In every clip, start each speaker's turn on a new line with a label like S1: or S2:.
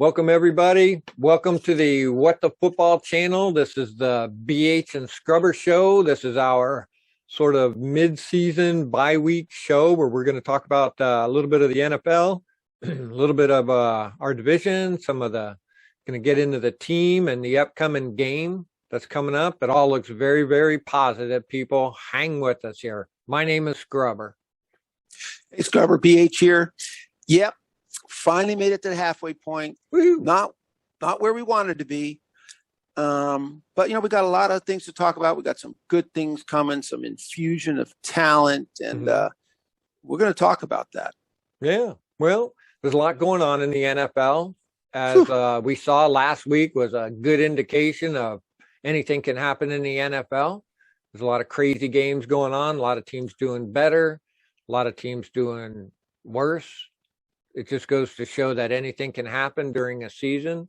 S1: Welcome, everybody. Welcome to the What the Football channel. This is the BH and Scrubber show. This is our sort of mid-season bye-week show where we're going to talk about a little bit of the NFL, a little bit of our division, going to get into the team and the upcoming game that's coming up. It all looks very, very positive, people. Hang with us here. My name is Scrubber.
S2: Hey, Scrubber, BH here. Yep. Finally made it to the halfway point.
S1: Woo.
S2: Not where we wanted to be. But, we got a lot of things to talk about. We got some good things coming, some infusion of talent, and we're going to talk about that.
S1: Yeah. Well, there's a lot going on in the NFL. As we saw last week was a good indication of anything can happen in the NFL. There's a lot of crazy games going on, a lot of teams doing better, a lot of teams doing worse. It just goes to show that anything can happen during a season.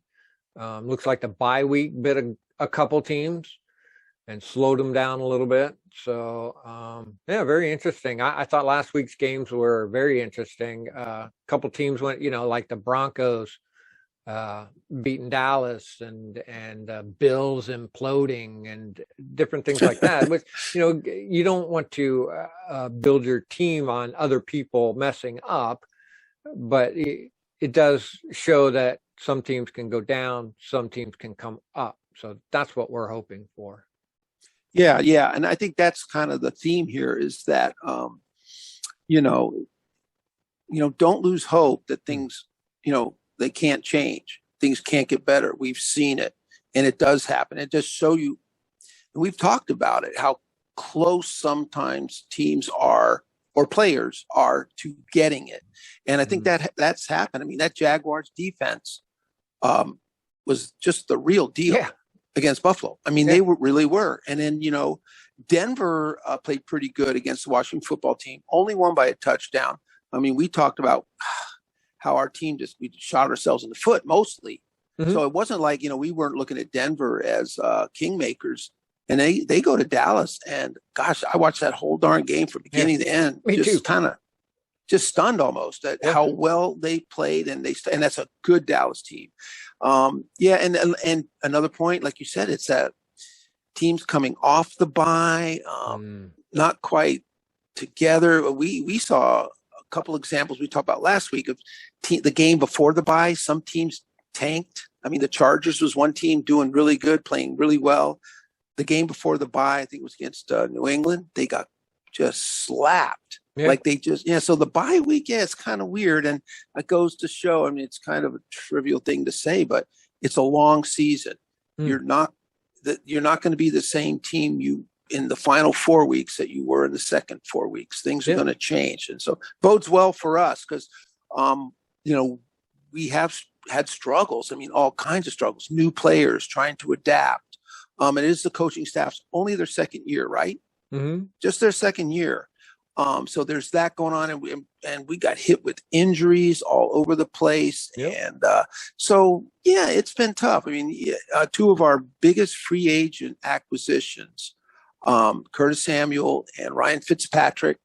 S1: Looks like the bye week bit a couple teams and slowed them down a little bit. So, very interesting. I thought last week's games were very interesting. A couple teams went, like the Broncos beating Dallas and Bills imploding and different things like that. Which, you don't want to build your team on other people messing up. But it does show that some teams can go down, some teams can come up. So that's what we're hoping for.
S2: Yeah. And I think that's kind of the theme here is that, don't lose hope that things, they can't change. Things can't get better. We've seen it, and it does happen. It just show you, and we've talked about it, how close sometimes teams are or players are to getting it. And I think that's happened. I mean, that Jaguars defense was just the real deal against Buffalo. I mean, they really were. And then, Denver played pretty good against the Washington football team, only won by a touchdown. I mean, we talked about how our team we shot ourselves in the foot mostly. Mm-hmm. So it wasn't like, we weren't looking at Denver as kingmakers. And they go to Dallas, and gosh, I watched that whole darn game from beginning to end.
S1: Me too.
S2: Kind of just stunned almost at how well they played, and that's a good Dallas team. And another point, like you said, it's that teams coming off the bye, not quite together. We saw a couple examples we talked about last week of the game before the bye. Some teams tanked. I mean, the Chargers was one team doing really good, playing really well. The game before the bye, I think it was against New England. They got just slapped. Yeah. Like so the bye week, it's kind of weird. And it goes to show, I mean, it's kind of a trivial thing to say, but it's a long season. You're not going to be the same team in the final 4 weeks that you were in the second 4 weeks. Things are going to change. And so bodes well for us because, we have had struggles. I mean, all kinds of struggles, new players trying to adapt. It is the coaching staff's only their second year, right? Mm-hmm. Just their second year. So there's that going on, and we got hit with injuries all over the place, and it's been tough. I mean, two of our biggest free agent acquisitions, Curtis Samuel and Ryan Fitzpatrick,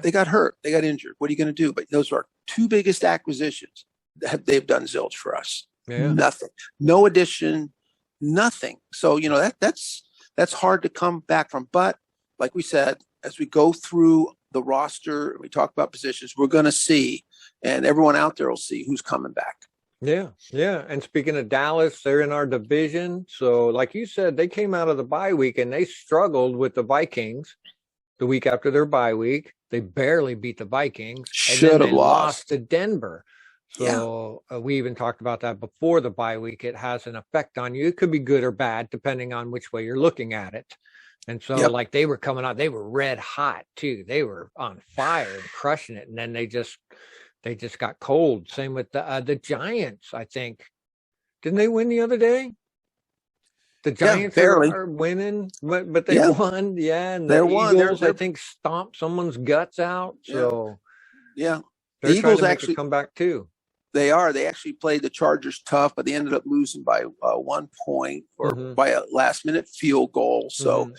S2: they got hurt, they got injured. What are you going to do? But those are our two biggest acquisitions that they've done zilch for us. Yeah. Nothing, no addition. Nothing. So, that's hard to come back from. But like we said, as we go through the roster and we talk about positions, we're going to see, and everyone out there will see who's coming back.
S1: Yeah. And speaking of Dallas, they're in our division. So like you said, they came out of the bye week and they struggled with the Vikings the week after their bye week. They barely beat the Vikings.
S2: Should have lost
S1: to Denver. So we even talked about that before the bye week. It has an effect on you. It could be good or bad, depending on which way you're looking at it. And so like they were coming out, they were red hot too. They were on fire and crushing it. And then they just got cold. Same with the Giants, I think. Didn't they win the other day? The Giants are winning, but they won. Yeah. And the Eagles, I think, stomped someone's guts out. So
S2: the
S1: Eagles actually come back too.
S2: They are. They actually played the Chargers tough, but they ended up losing by 1 point or by a last-minute field goal. So,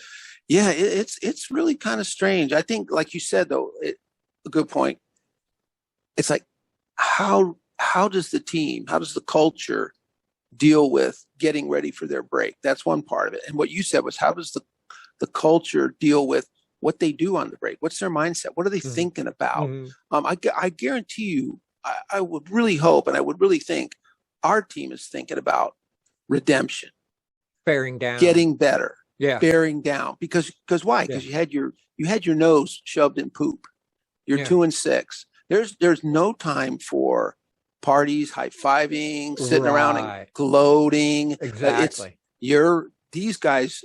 S2: it's really kind of strange. I think, like you said, though, a good point. It's like, how how does the culture deal with getting ready for their break? That's one part of it. And what you said was, how does the culture deal with what they do on the break? What's their mindset? What are they thinking about? I guarantee you, I would really hope, and I would really think our team is thinking about redemption,
S1: bearing down,
S2: getting better,
S1: yeah,
S2: bearing down. Because why? Because you had your nose shoved in poop. You're 2-6. There's no time for parties, high-fiving, sitting around and gloating.
S1: Exactly.
S2: These guys,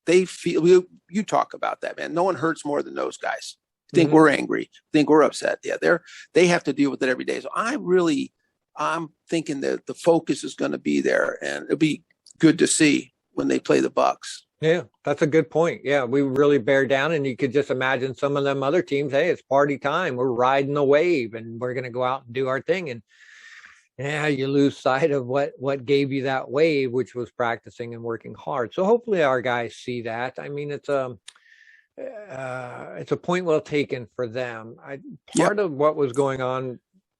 S2: they feel, you talk about that, man. No one hurts more than those guys. Think we're angry, think we're upset. Yeah, they have to deal with it every day. So I'm thinking that the focus is going to be there, and it'll be good to see when they play the Bucs.
S1: Yeah, that's a good point. Yeah, we really bear down, and you could just imagine some of them other teams. Hey, it's party time. We're riding the wave, and we're going to go out and do our thing. And yeah, you lose sight of what gave you that wave, which was practicing and working hard. So hopefully our guys see that. I mean, it's a point well taken for them. Part of what was going on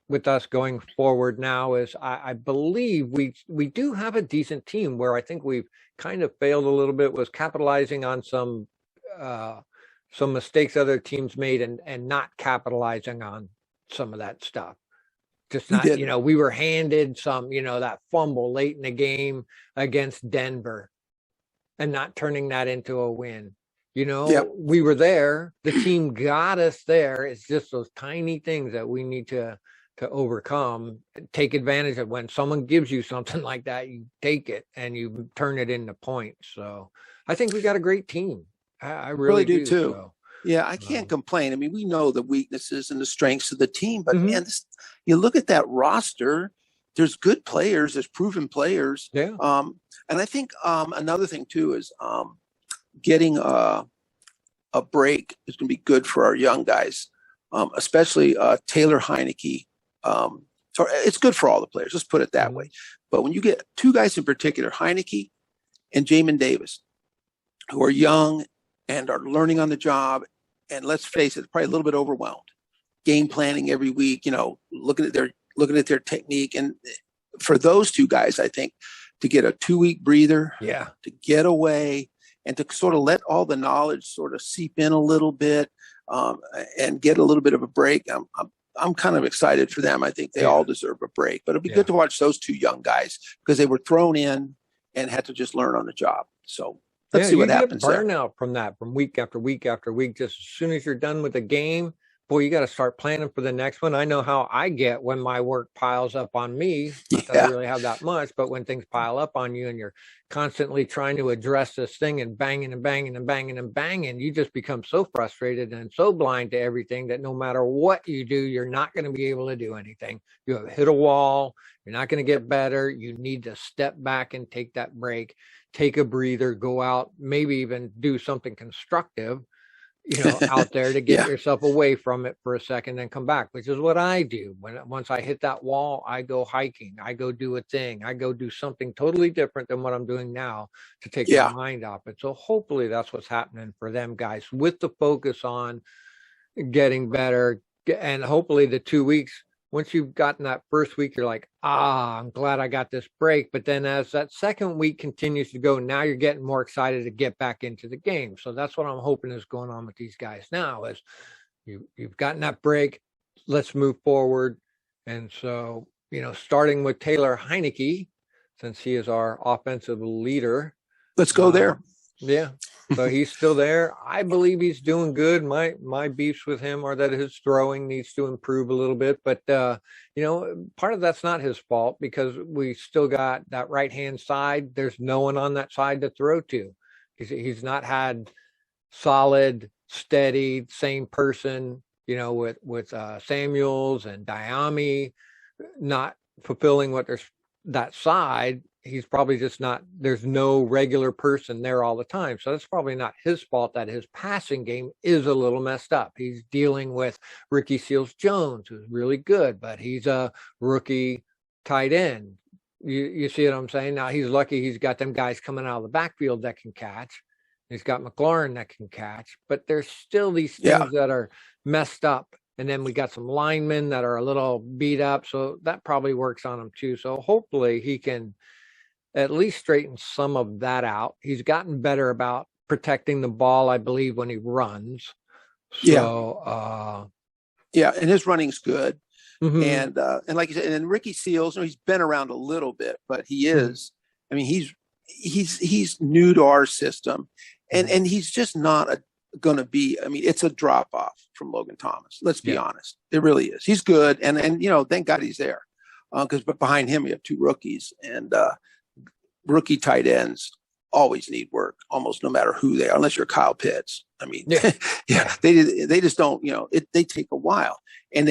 S1: with us going forward now is I believe we do have a decent team. Where I think we've kind of failed a little bit was capitalizing on some mistakes other teams made and not capitalizing on some of that stuff. Just not, we were handed some, that fumble late in the game against Denver and not turning that into a win. We were there. The team got us there. It's just those tiny things that we need to overcome, take advantage of. When someone gives you something like that, you take it and you turn it into points. So I think we got a great team. I really do too. So,
S2: yeah, I can't complain. I mean, we know the weaknesses and the strengths of the team, but man, you look at that roster, there's good players, there's proven players.
S1: Yeah.
S2: And I think another thing too is getting a break is going to be good for our young guys, especially Taylor Heineke. So it's good for all the players. Let's put it that way. But when you get two guys in particular, Heineke and Jamin Davis, who are young and are learning on the job, and let's face it, probably a little bit overwhelmed, game planning every week, looking at their technique. And for those two guys, I think to get a 2-week breather, to get away and to sort of let all the knowledge sort of seep in a little bit, and get a little bit of a break. I'm kind of excited for them. I think they all deserve a break, but it'll be good to watch those two young guys because they were thrown in and had to just learn on the job. So let's see what happens.
S1: Burnout from that, from week after week after week. Just as soon as you're done with the game, boy, you got to start planning for the next one. I know how I get when my work piles up on me. Not that I really have that much, but when things pile up on you and you're constantly trying to address this thing and banging and banging and banging and banging, you just become so frustrated and so blind to everything that no matter what you do, you're not going to be able to do anything. You have hit a wall. You're not going to get better. You need to step back and take that break, take a breather, go out, maybe even do something constructive, out there to get yourself away from it for a second and come back, which is what I do. Once I hit that wall, I go hiking, I go do a thing, I go do something totally different than what I'm doing now to take my mind off it. So hopefully that's what's happening for them guys, with the focus on getting better. And hopefully the 2 weeks, once you've gotten that first week, you're like, I'm glad I got this break. But then as that second week continues to go, now you're getting more excited to get back into the game. So that's what I'm hoping is going on with these guys now, is you've gotten that break. Let's move forward. And so, starting with Taylor Heineke, since he is our offensive leader.
S2: Let's go there.
S1: Yeah. So he's still there. I believe he's doing good. My beefs with him are that his throwing needs to improve a little bit. But, part of that's not his fault, because we still got that right-hand side. There's no one on that side to throw to. He's not had solid, steady, same person, with Samuels and Diami not fulfilling what there's that side. He's probably just not, there's no regular person there all the time. So that's probably not his fault that his passing game is a little messed up. He's dealing with Ricky Seals-Jones, who's really good, but he's a rookie tight end. You see what I'm saying? Now he's lucky he's got them guys coming out of the backfield that can catch. He's got McLaurin that can catch, but there's still these things that are messed up. And then we got some linemen that are a little beat up. So that probably works on him too. So hopefully he can at least straighten some of that out. He's gotten better about protecting the ball, I believe, when he runs. So,
S2: and his running's good.
S1: Mm-hmm.
S2: And like you said, and Ricky Seals, he's been around a little bit, but he is, I mean, he's new to our system, and he's just not going to be, I mean, it's a drop off from Logan Thomas. Let's be honest. It really is. He's good. And thank God he's there. But behind him, we have two rookies, and rookie tight ends always need work, almost no matter who they are, unless you're Kyle Pitts. I mean, they just don't, they take a while. And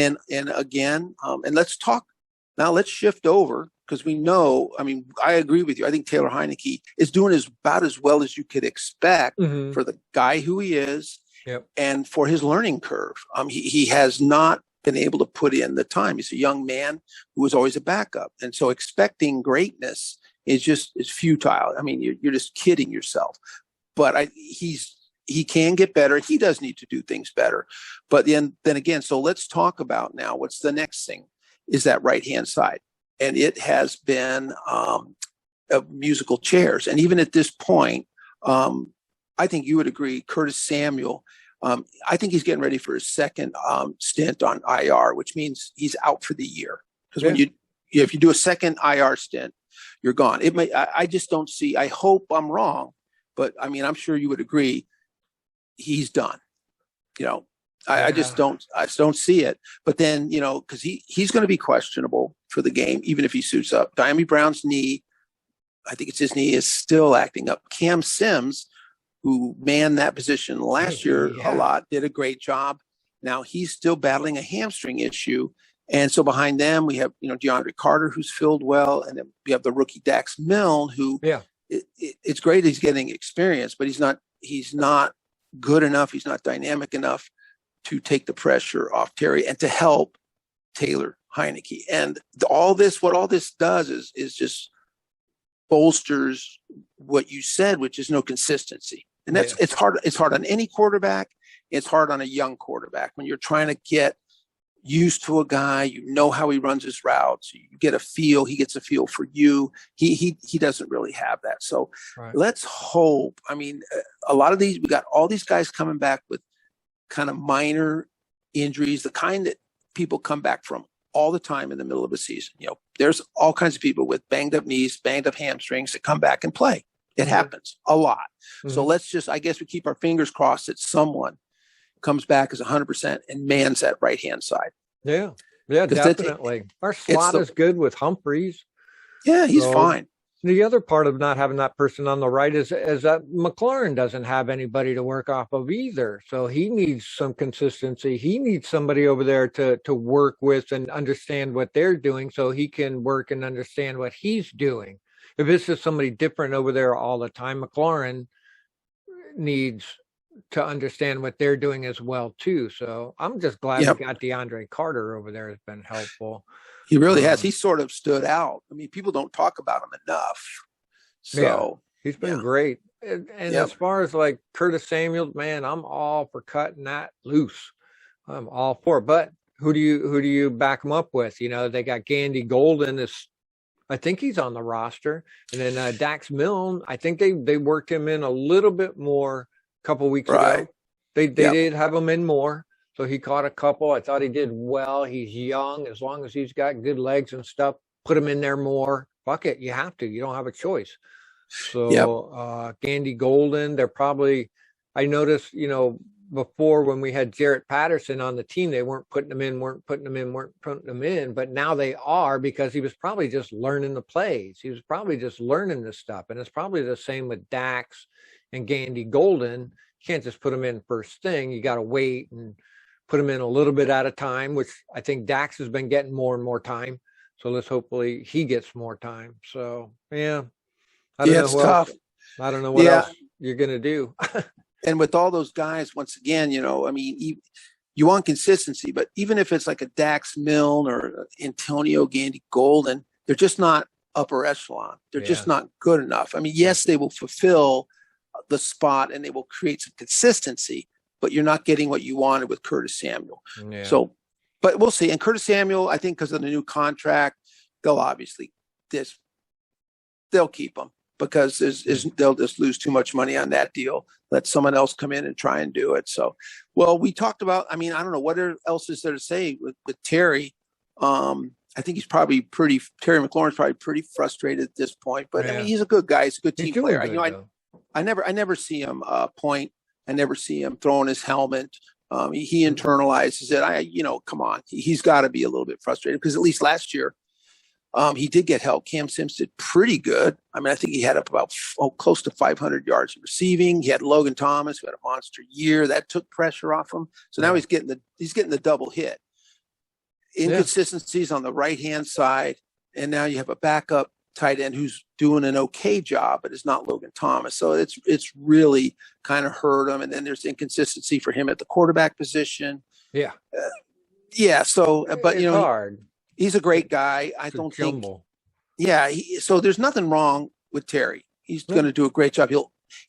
S2: again, and let's shift over, because we know, I mean, I agree with you. I think Taylor Heineke is doing about as well as you could expect for the guy who he is and for his learning curve. He has not been able to put in the time. He's a young man who was always a backup. And so expecting greatness is futile. I mean, you're just kidding yourself. But he can get better. He does need to do things better. But then again, so let's talk about now what's the next thing is that right-hand side. And it has been musical chairs. And even at this point, I think you would agree, Curtis Samuel, I think he's getting ready for his second stint on IR, which means he's out for the year. Because if you do a second IR stint, you're gone. I just don't see, I hope I'm wrong, but I mean, I'm sure you would agree he's done. I just don't see it. But then, because he's going to be questionable for the game, even if he suits up. Diami Brown's knee, I think it's his knee, is still acting up. Cam Sims, who manned that position last year a lot, did a great job. Now he's still battling a hamstring issue. And so behind them, we have, DeAndre Carter, who's filled well. And then we have the rookie Dax Milne, who it's great he's getting experience, but he's not good enough. He's not dynamic enough to take the pressure off Terry and to help Taylor Heineke. And what all this does is just bolsters what you said, which is no consistency. And it's hard. It's hard on any quarterback. It's hard on a young quarterback when you're trying to get used to a guy, how he runs his routes. You get a feel. He gets a feel for you. He doesn't really have that. So let's hope. I mean, a lot of we got all these guys coming back with kind of minor injuries, the kind that people come back from all the time in the middle of a season. There's all kinds of people with banged up knees, banged up hamstrings that come back and play. It happens a lot. So I guess we keep our fingers crossed that someone comes back as 100% and mans that right-hand side. Yeah,
S1: definitely. Our slot is good with Humphreys.
S2: Yeah, he's fine.
S1: The other part of not having that person on the right is that McLaurin doesn't have anybody to work off of either. So he needs some consistency. He needs somebody over there to work with and understand what they're doing so he can work and understand what he's doing. If it's just somebody different over there all the time, McLaurin needs to understand what they're doing as well too. So I'm just glad we got DeAndre Carter over there. Has been helpful.
S2: He really has. He sort of stood out. I mean, people don't talk about him enough. So
S1: he's been great. And as far as like Curtis Samuel, man, I'm all for cutting that loose. I'm all for it. But who do you back him up with? They got Gandy Golden. I think he's on the roster. And then Dax Milne, I think they worked him in a little bit more a couple weeks ago. They did have him in more. So he caught a couple. I thought he did well. He's young. As long as he's got good legs and stuff, put him in there more. Fuck it. You have to. You don't have a choice. So Gandy Golden, they're probably, I noticed, before when we had Jarrett Patterson on the team, they weren't putting him in. But now they are, because he was probably just learning the plays. He was probably just learning this stuff. And it's probably the same with Dax and Gandy Golden. You can't just put him in first thing. You got to wait and put him in a little bit at a time, which I think Dax has been getting more and more time. So let's hopefully he gets more time. So, I don't know
S2: it's tough.
S1: I don't know what else you're going to do.
S2: And with all those guys, once again, I mean, you want consistency, but even if it's like a Dax Milne or Antonio Gandy Golden, they're just not upper echelon. They're just not good enough. I mean, yes, they will fulfill the spot and they will create some consistency, but you're not getting what you wanted with Curtis Samuel. So but we'll see. And Curtis Samuel, I think because of the new contract, they'll obviously they'll keep him because they'll just lose too much money on that deal. Let someone else come in and try and do it. So, well, we talked about, I mean, I don't know what else is there to say with Terry. I think Terry McLaurin's probably pretty frustrated at this point, but I mean, he's a good guy. He's a good team player. I never see him point. I never see him throwing his helmet. He internalizes it. Come on. He's got to be a little bit frustrated because at least last year, he did get help. Cam Sims did pretty good. I mean, I think he had up about close to 500 yards receiving. He had Logan Thomas, who had a monster year. That took pressure off him. So now he's getting the double hit. Inconsistencies on the right-hand side, and now you have a backup tight end who's doing an okay job, but it's not Logan Thomas. So it's really kind of hurt him. And then there's inconsistency for him at the quarterback position.
S1: Yeah.
S2: So, but
S1: it's hard.
S2: He's a great guy. I don't think. Yeah. So there's nothing wrong with Terry. He's going to do a great job.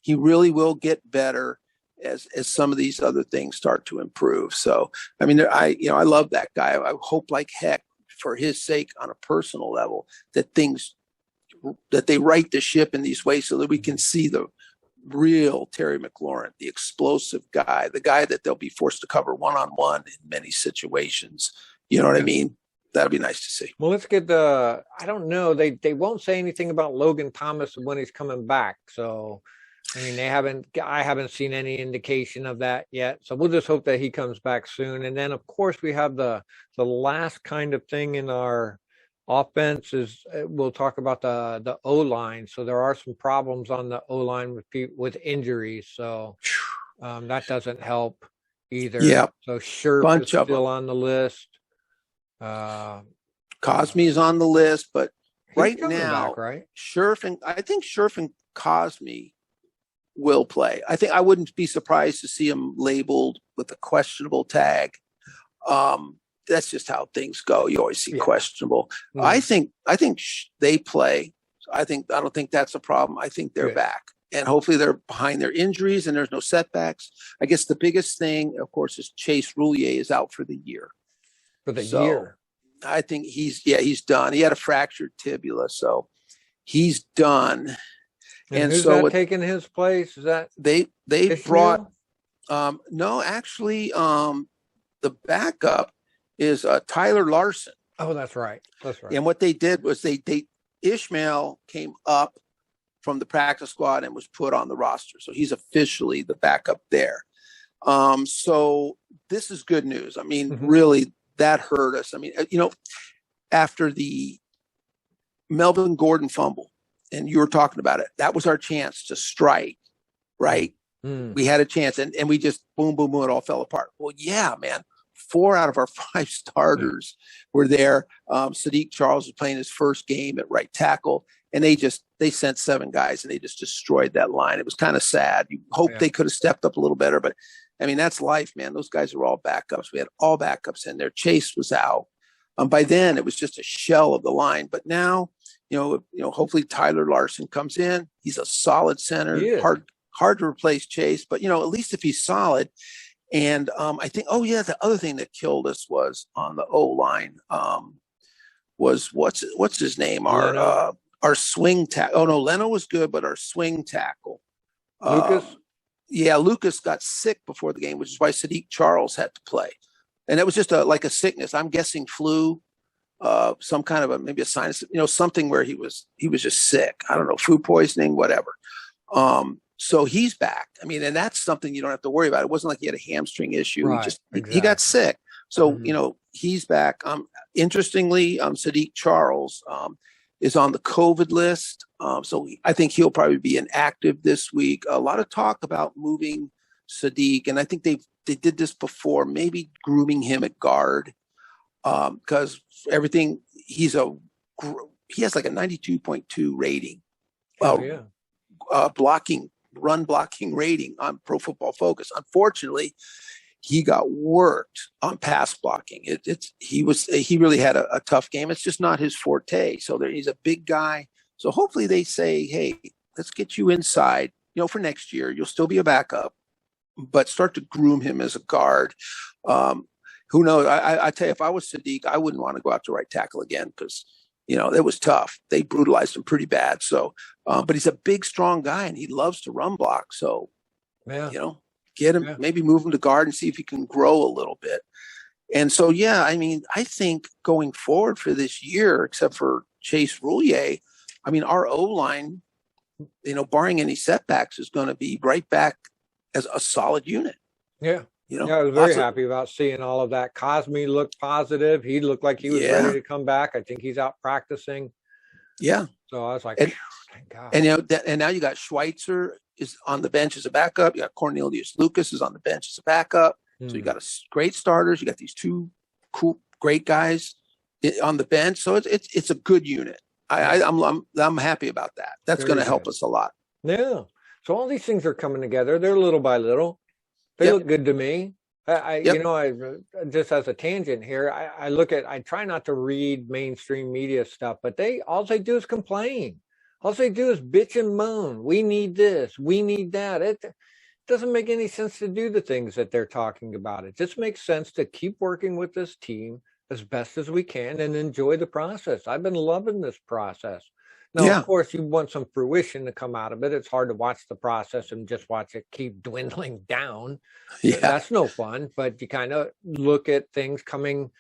S2: He really will get better as some of these other things start to improve. So, I mean, I love that guy. I hope like heck for his sake on a personal level that they right the ship in these ways so that we can see the real Terry McLaurin, the explosive guy, the guy that they'll be forced to cover one-on-one in many situations. You know what I mean? That'd be nice to see.
S1: Well, let's get I don't know. They won't say anything about Logan Thomas when he's coming back. So, I mean, I haven't seen any indication of that yet. So we'll just hope that he comes back soon. And then, of course, we have the last kind of thing in our offense is we'll talk about the O-line. So there are some problems on the O-line with injuries. So that doesn't help either.
S2: Yeah.
S1: So Scherf is still on the list.
S2: Cosme is on the list, but right now,
S1: back, right?
S2: I think Scherf and Cosme will play. I think I wouldn't be surprised to see him labeled with a questionable tag. That's just how things go. You always see questionable. Mm-hmm. I think they play. I don't think that's a problem. I think they're back, and hopefully they're behind their injuries and there's no setbacks. I guess the biggest thing, of course, is Chase Roulier is out for the year.
S1: Year.
S2: I think he's done. He had a fractured tibula, so he's done.
S1: And who's that taking his place? Is that
S2: they brought? No, actually, the backup is Tyler Larson.
S1: Oh, that's right.
S2: And what they did was Ishmael came up from the practice squad and was put on the roster, so he's officially the backup there. So this is good news. I mean, really. That hurt us. I mean, after the Melvin Gordon fumble, and you were talking about it, that was our chance to strike, right? We had a chance, and we just boom, boom, boom, it all fell apart. Well, yeah, man. 4 out of our 5 starters were there. Sadiq Charles was playing his first game at right tackle, and they sent 7 guys, and they just destroyed that line. It was kind of sad. You hope they could have stepped up a little better, but I mean, that's life, man. Those guys are all backups. We had all backups in there. Chase was out. By then, it was just a shell of the line. But now, hopefully Tyler Larson comes in. He's a solid center. Hard to replace Chase, but at least if he's solid. And I think, the other thing that killed us was on the O line. Was what's his name? Our swing tackle. Oh no, Leno was good, but our swing tackle,
S1: Lucas.
S2: Lucas got sick before the game, which is why Sadiq Charles had to play. And it was just like a sickness. I'm guessing flu, some kind of maybe a sinus, something where he was just sick. I don't know, food poisoning, whatever. So he's back. I mean, and that's something you don't have to worry about. It wasn't like he had a hamstring issue.
S1: Right,
S2: he got sick. So, he's back. Interestingly, Sadiq Charles is on the COVID list. So I think he'll probably be inactive this week. A lot of talk about moving Sadiq, and I think they did this before, maybe grooming him at guard because everything he has like a 92.2 rating. Run blocking rating on Pro Football Focus. Unfortunately, he got worked on pass blocking. He really had a tough game. It's just not his forte. So he's a big guy. So hopefully they say, hey, let's get you inside, for next year. You'll still be a backup, but start to groom him as a guard. who knows? I tell you, if I was Sadiq, I wouldn't want to go out to right tackle again because, it was tough. They brutalized him pretty bad. So, but he's a big, strong guy and he loves to run block. So,
S1: Yeah.
S2: Get him, maybe move him to guard and see if he can grow a little bit. And so, I think going forward for this year, except for Chase Roulier, our O-line, barring any setbacks, is going to be right back as a solid unit.
S1: Yeah. I was very happy about seeing all of that. Cosme looked positive. He looked like he was ready to come back. I think he's out practicing.
S2: Yeah.
S1: So I was like, thank God.
S2: And now you got Schweitzer is on the bench as a backup. You got Cornelius Lucas is on the bench as a backup. So you got great starters. You got these two cool, great guys on the bench. So it's a good unit. I'm happy about that. That's going to help us a lot.
S1: Yeah. So all these things are coming together. They're little by little. They look good to me. I just as a tangent here, I try not to read mainstream media stuff, but all they do is complain. All they do is bitch and moan. We need this. We need that. It doesn't make any sense to do the things that they're talking about. It just makes sense to keep working with this team as best as we can and enjoy the process. I've been loving this process. Now, of course, you want some fruition to come out of it. It's hard to watch the process and just watch it keep dwindling down. Yeah. That's no fun, but you kind of look at things coming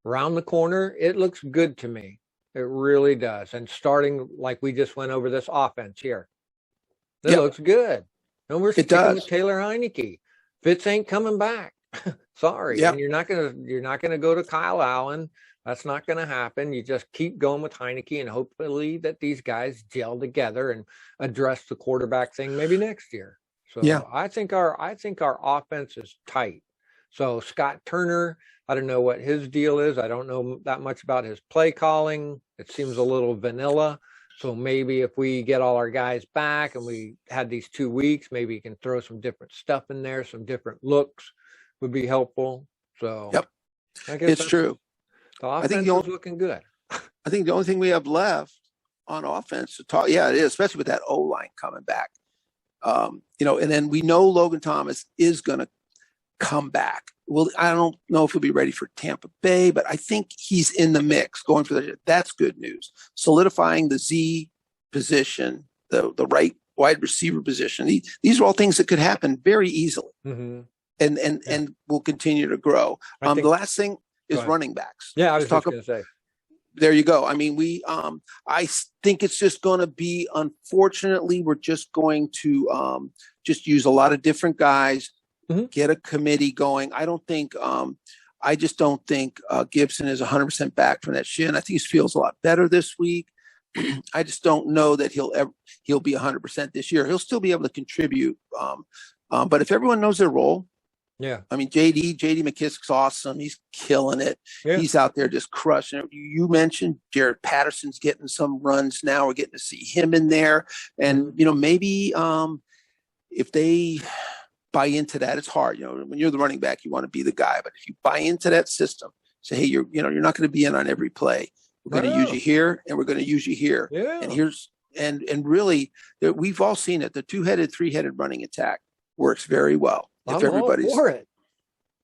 S1: around the corner. It looks good to me. It really does. And starting like we just went over this offense here. It looks good. And we're sticking with Taylor Heineke. Fitz ain't coming back. Sorry. And you're not gonna go to Kyle Allen. That's not going to happen. You just keep going with Heineke and hopefully that these guys gel together and address the quarterback thing maybe next year. So I think our offense is tight. So Scott Turner, I don't know what his deal is. I don't know that much about his play calling. It seems a little vanilla. So maybe if we get all our guys back and we had these 2 weeks, maybe you can throw some different stuff in there. Some different looks would be helpful. So
S2: I guess it's true.
S1: The offense is looking good.
S2: I think the only thing we have left on offense to talk, it is, especially with that O-line coming back. And then we know Logan Thomas is going to come back. Well, I don't know if he'll be ready for Tampa Bay, but I think he's in the mix going for that. That's good news. Solidifying the Z position, the right wide receiver position. These are all things that could happen very easily and will continue to grow. The last thing is running backs.
S1: Yeah, I was just going to say.
S2: There you go. I think it's just going to be, unfortunately, we're just going to just use a lot of different guys, get a committee going. I just don't think Gibson is 100% back from that shin. I think he feels a lot better this week. I just don't know that he'll be 100% this year. He'll still be able to contribute. But if everyone knows their role, JD McKissick's awesome. He's killing it. Yeah. He's out there just crushing it. You mentioned Jared Patterson's getting some runs now. We're getting to see him in there. And, maybe if they buy into that, it's hard. When you're the running back, you want to be the guy. But if you buy into that system, say, hey, you're not going to be in on every play. We're going to use you here and we're going to use you here. Yeah. And really, we've all seen it. The 2-headed, 3-headed running attack works very well. If everybody's
S1: for it,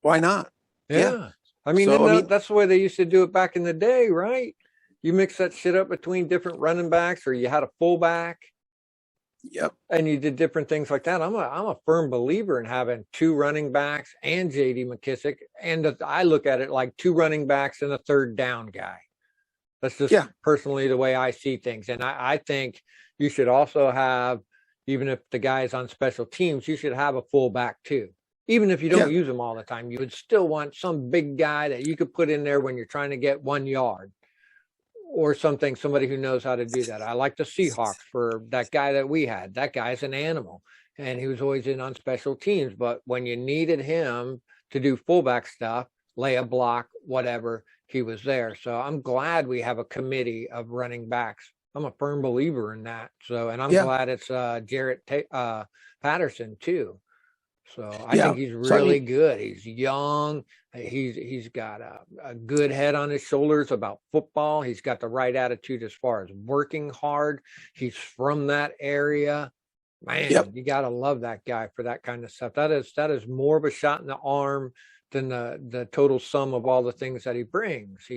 S2: why not?
S1: Yeah. That's the way they used to do it back in the day, right? You mix that shit up between different running backs, or you had a fullback.
S2: Yep.
S1: And you did different things like that. I'm a firm believer in having 2 running backs and JD McKissick, and I look at it like 2 running backs and a third down guy. That's just personally the way I see things. And I think you should also have, even if the guy's on special teams, you should have a fullback too. Even if you don't use them all the time, you would still want some big guy that you could put in there when you're trying to get 1 yard or something, somebody who knows how to do that. I like the Seahawks for that guy that we had. That guy's an animal, and he was always in on special teams. But when you needed him to do fullback stuff, lay a block, whatever, he was there. So I'm glad we have a committee of running backs. I'm a firm believer in that. So, and I'm glad it's Jarrett Patterson too. So I think he's really good. He's young. He's got a good head on his shoulders about football. He's got the right attitude as far as working hard. He's from that area. Man, you got to love that guy for that kind of stuff. That is more of a shot in the arm the total sum of all the things that he brings.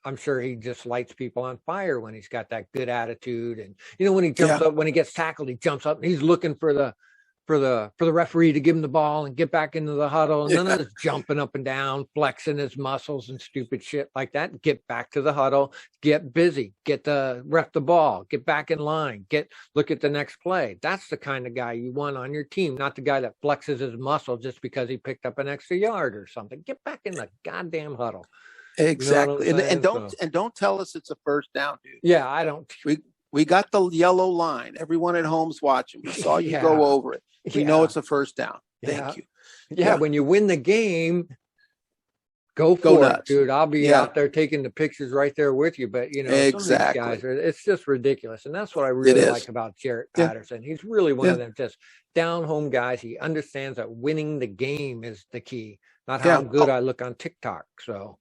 S1: I'm sure he just lights people on fire when he's got that good attitude. And when he jumps up, when he gets tackled, he jumps up and he's looking for the referee to give him the ball and get back into the huddle. And none of this jumping up and down, flexing his muscles and stupid shit like that. Get back to the huddle, get busy, get the ref the ball, get back in line, look at the next play. That's the kind of guy you want on your team, not the guy that flexes his muscle just because he picked up an extra yard or something. Get back in the goddamn huddle.
S2: Exactly. And don't tell us it's a first down, dude.
S1: Yeah, I don't.
S2: We got the yellow line. Everyone at home's watching. We saw you go over it. We know it's a first down. Thank you.
S1: Yeah, when you win the game, go for
S2: nuts.
S1: it, dude. I'll be out there taking the pictures right there with you. But some of these guys it's just ridiculous. And that's what I really like about Jarrett Patterson. He's really one of them just down home guys. He understands that winning the game is the key, not how good I look on TikTok. So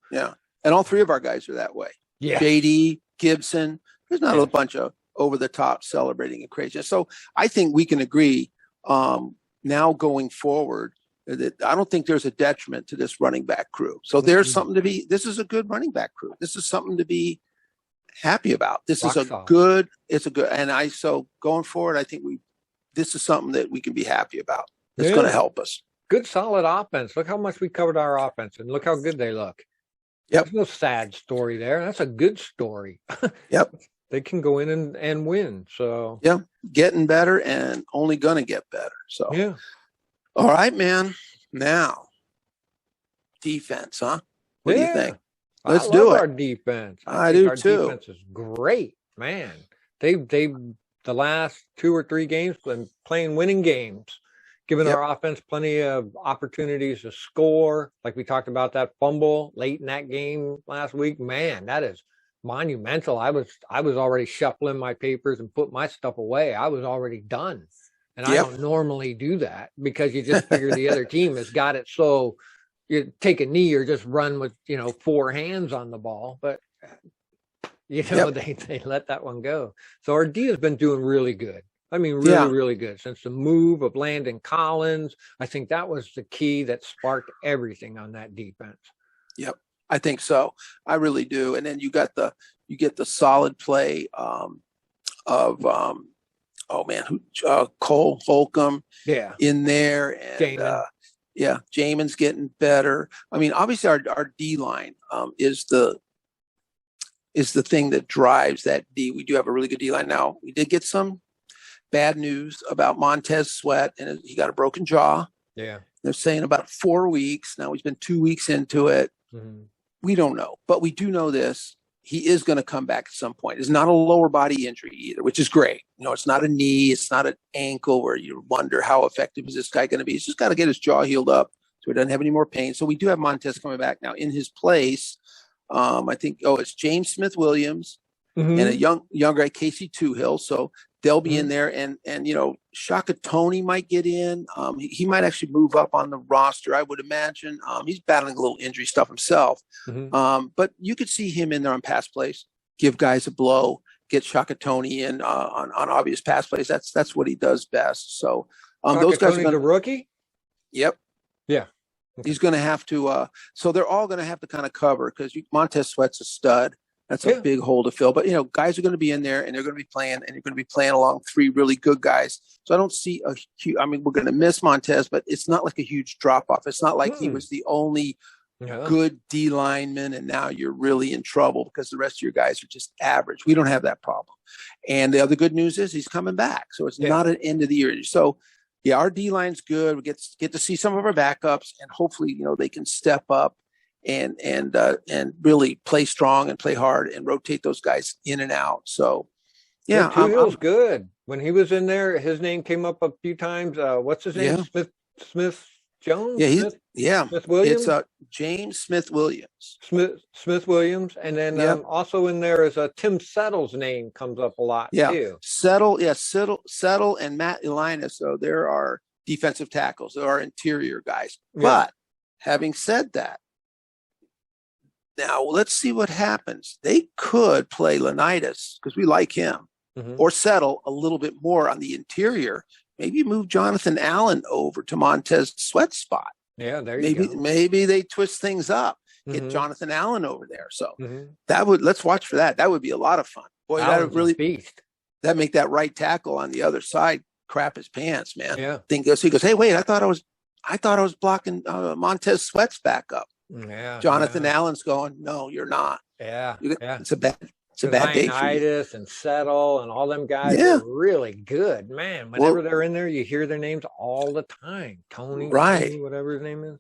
S2: and all three of our guys are that way. Yeah. JD, Gibson. There's not a bunch of over the top celebrating and crazy. So I think we can agree now going forward that I don't think there's a detriment to this running back crew. So there's something to be. This is a good running back crew. This is something to be happy about. This is good. It's a good. And so going forward, I think this is something that we can be happy about. It's going to help us.
S1: Good solid offense. Look how much we covered our offense, and look how good they look.
S2: Yep.
S1: There's no sad story there. That's a good story.
S2: Yep.
S1: They can go in and win. So
S2: getting better and only gonna get better. So all right, man. Now defense, huh? What do you think? Let's do it.
S1: Our defense.
S2: I do
S1: our
S2: too.
S1: Defense is great, man. They the last 2 or 3 games been playing winning games, giving our offense plenty of opportunities to score. Like we talked about that fumble late in that game last week. Man, that is monumental. I was already shuffling my papers and put my stuff away. I was already done. And I don't normally do that because you just figure the other team has got it. So you take a knee or just run with, 4 hands on the ball. But, they let that one go. So our D has been doing really good. I mean, really good since the move of Landon Collins. I think that was the key that sparked everything on that defense.
S2: Yep. I think so. I really do. And then you get the solid play of Cole Holcomb in there, and Jamin's getting better. I mean, obviously our D line is the thing that drives that D. We do have a really good D line now. We did get some bad news about Montez Sweat, and he got a broken jaw.
S1: Yeah,
S2: they're saying about 4 weeks. Now he's been 2 weeks into it.
S1: Mm-hmm.
S2: We don't know, but we do know this. He is going to come back at some point. It's not a lower body injury either, which is great. It's not a knee. It's not an ankle where you wonder how effective is this guy going to be. He's just got to get his jaw healed up so he doesn't have any more pain. So we do have Montez coming back now. In his place, I think, it's James Smith-Williams and a young guy, Casey Toohill. So they'll be in there, and Shaka Toney might get in. He might actually move up on the roster, I would imagine. He's battling a little injury stuff himself. But you could see him in there on pass plays, give guys a blow, get Shaka Toney in on obvious pass plays. That's what he does best. So those guys are going to
S1: rookie.
S2: Yep.
S1: Yeah.
S2: Okay. He's going to have to. So they're all going to have to kind of cover because Montez Sweat's a stud. That's a big hole to fill. But, guys are going to be in there, and they're going to be playing, and you're going to be playing along 3 really good guys. So I don't see a huge – we're going to miss Montez, but it's not like a huge drop-off. It's not like he was the only good D lineman, and now you're really in trouble because the rest of your guys are just average. We don't have that problem. And the other good news is he's coming back. So it's not an end of the year. So, our D line's good. We get to see some of our backups, and hopefully, they can step up and really play strong and play hard and rotate those guys in and out. So,
S1: Tuhill's good. When he was in there, his name came up a few times. What's his name? Smith Jones?
S2: Smith Williams? It's James Smith Williams.
S1: Smith Williams. And then also in there is Tim Settle's name comes up a lot too.
S2: Settle and Matt Elias. So there are defensive tackles. There are interior guys. But having said that, now let's see what happens. They could play Leonidas because we like him, or settle a little bit more on the interior. Maybe move Jonathan Allen over to Montez Sweat's spot.
S1: Yeah, there you go.
S2: Maybe they twist things up, get Jonathan Allen over there. So let's watch for that. That would be a lot of fun. Boy, that would really
S1: beast.
S2: That make that right tackle on the other side crap his pants, man.
S1: Yeah.
S2: He goes, hey, wait, I thought I was blocking Montez Sweat's backup.
S1: Yeah.
S2: Jonathan Allen's going, no, you're not.
S1: Yeah.
S2: It's a bad day for you.
S1: And Settle and all them guys are really good, man. Whenever they're in there, you hear their names all the time. Tony, whatever his name is.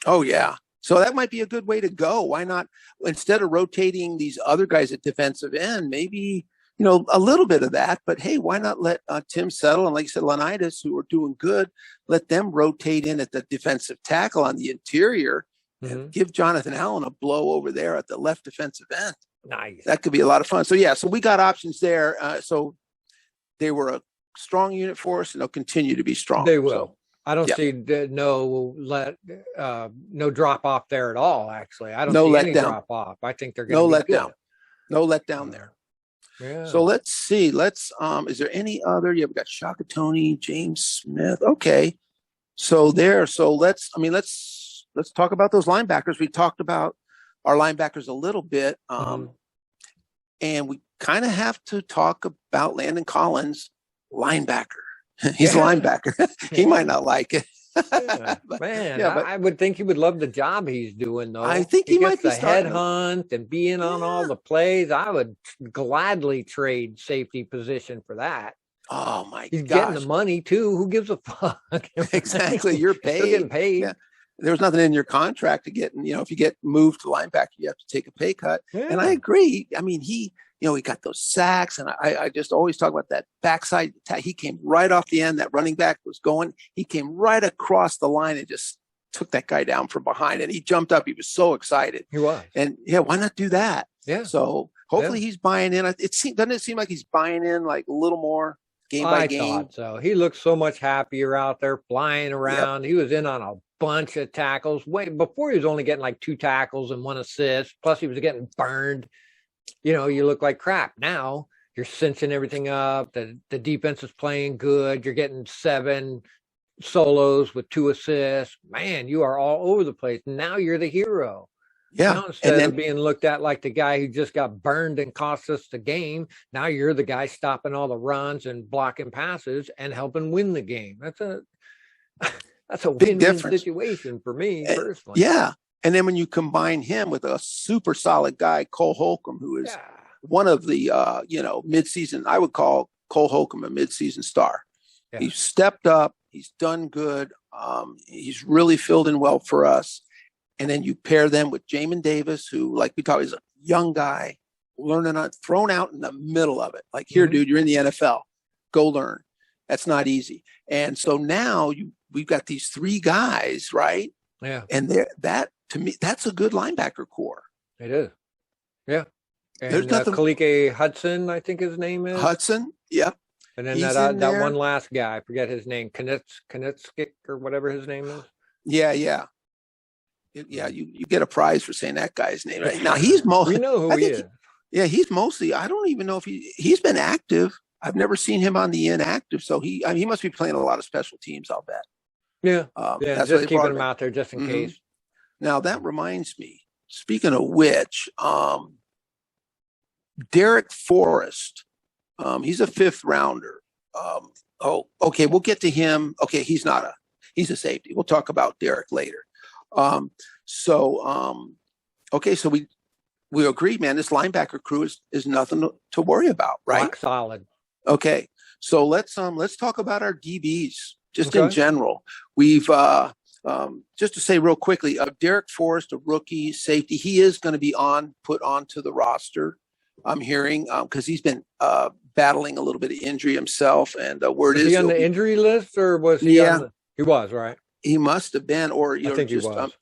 S2: Oh yeah. So that might be a good way to go. Why not, instead of rotating these other guys at defensive end, maybe, a little bit of that, but hey, why not let Tim Settle and, like you said, Leonidas, who are doing good, let them rotate in at the defensive tackle on the interior and give Jonathan Allen a blow over there at the left defensive end.
S1: Nice.
S2: That could be a lot of fun. So so we got options there. So they were a strong unit for us, and they'll continue to be strong.
S1: They will. So, I don't see no drop off there at all. Actually, I don't see any drop off. I think they're going to be good.
S2: No letdown there.
S1: Yeah.
S2: So let's see. Is there any other? Yeah, we got Shaka Tony, James Smith. Okay. So let's talk about those linebackers. We talked about our linebackers a little bit. And we kind of have to talk about Landon Collins, linebacker. He's a linebacker. He might not like it.
S1: I would think he would love the job he's doing, though.
S2: I think he might be
S1: the headhunt and being on all the plays. I would gladly trade safety position for that.
S2: Oh my god,
S1: he's getting the money too. Who gives a fuck?
S2: Exactly, you're paid.
S1: Still getting paid.
S2: Yeah. There's nothing in your contract to get. If you get moved to linebacker, you have to take a pay cut. Yeah. And I agree. I mean, he got those sacks, and I just always talk about that backside attack. He came right off the end. That running back was going. He came right across the line and just took that guy down from behind. And he jumped up. He was so excited.
S1: He was.
S2: And why not do that?
S1: Yeah.
S2: So hopefully he's buying in. Doesn't it seem like he's buying in like a little more game by game?
S1: I thought so. He looked so much happier out there flying around. Yep. He was in on a bunch of tackles. Before he was only getting like 2 tackles and 1 assist. Plus he was getting burned. You look like crap. Now you're cinching everything up. The defense is playing good. You're getting 7 solos with 2 assists. Man, you are all over the place. Now you're the hero.
S2: Yeah.
S1: Now, instead of being looked at like the guy who just got burned and cost us the game, now you're the guy stopping all the runs and blocking passes and helping win the game. That's a win-win situation for me personally.
S2: Yeah. And then when you combine him with a super solid guy, Cole Holcomb, who is one of the, midseason, I would call Cole Holcomb a midseason star. Yeah. He's stepped up. He's done good. He's really filled in well for us. And then you pair them with Jamin Davis, who, like we talked, is a young guy, thrown out in the middle of it. Like, here, dude, you're in the NFL. Go learn. That's not easy. And so now we've got these 3 guys, right?
S1: Yeah.
S2: And to me, that's a good linebacker core.
S1: It is. Yeah. And there's nothing. Kalike Hudson, I think his name is.
S2: Hudson. Yep.
S1: And then that one last guy, I forget his name, Knitskik or whatever his name is.
S2: Yeah. Yeah. You get a prize for saying that guy's name. Right now, he's mostly.
S1: We know who he is.
S2: He's mostly. I don't even know if he's been active. I've never seen him on the inactive, so he must be playing a lot of special teams. I'll bet.
S1: Yeah. That's just keeping him out there just in case.
S2: Now that reminds me. Speaking of which, Derrick Forrest, he's a 5th rounder. Okay, we'll get to him. Okay, he's a safety. We'll talk about Derrick later. So we agree, man. This linebacker crew is nothing to worry about, right?
S1: Rock solid.
S2: Okay, so let's talk about our DBs just in general. We've just to say real quickly, Derrick Forrest, a rookie safety, he is going to be put onto the roster. I'm hearing because he's been battling a little bit of injury himself, and word is
S1: he on the injury list, or was he?
S2: Yeah,
S1: he was, right.
S2: He must have been, or just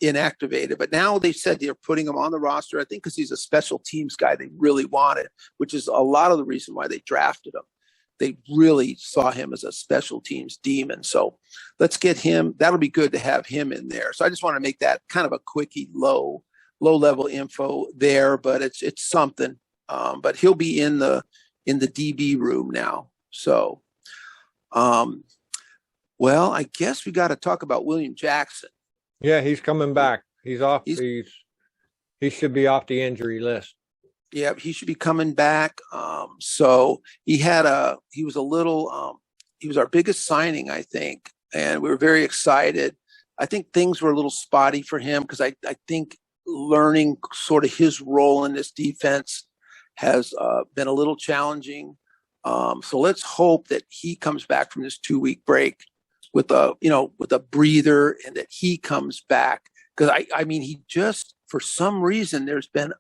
S2: inactivated. But now they said they're putting him on the roster. I think because he's a special teams guy they really wanted, which is a lot of the reason why they drafted him. They really saw him as a special teams demon. So let's get him. That'll be good to have him in there. So I just want to make that kind of a quickie, low level info there, but it's something. But he'll be in the DB room now. So, well, I guess we got to talk about William Jackson.
S1: Yeah, he's coming back. He's off.
S2: He's
S1: He should be off the injury list.
S2: Yeah, he should be coming back. So he was a little, he was our biggest signing, I think, and we were very excited. I think things were a little spotty for him because I think learning sort of his role in this defense has been a little challenging. So let's hope that he comes back from this 2-week break with a breather, and that he comes back, because I mean, he just, for some reason, there's been,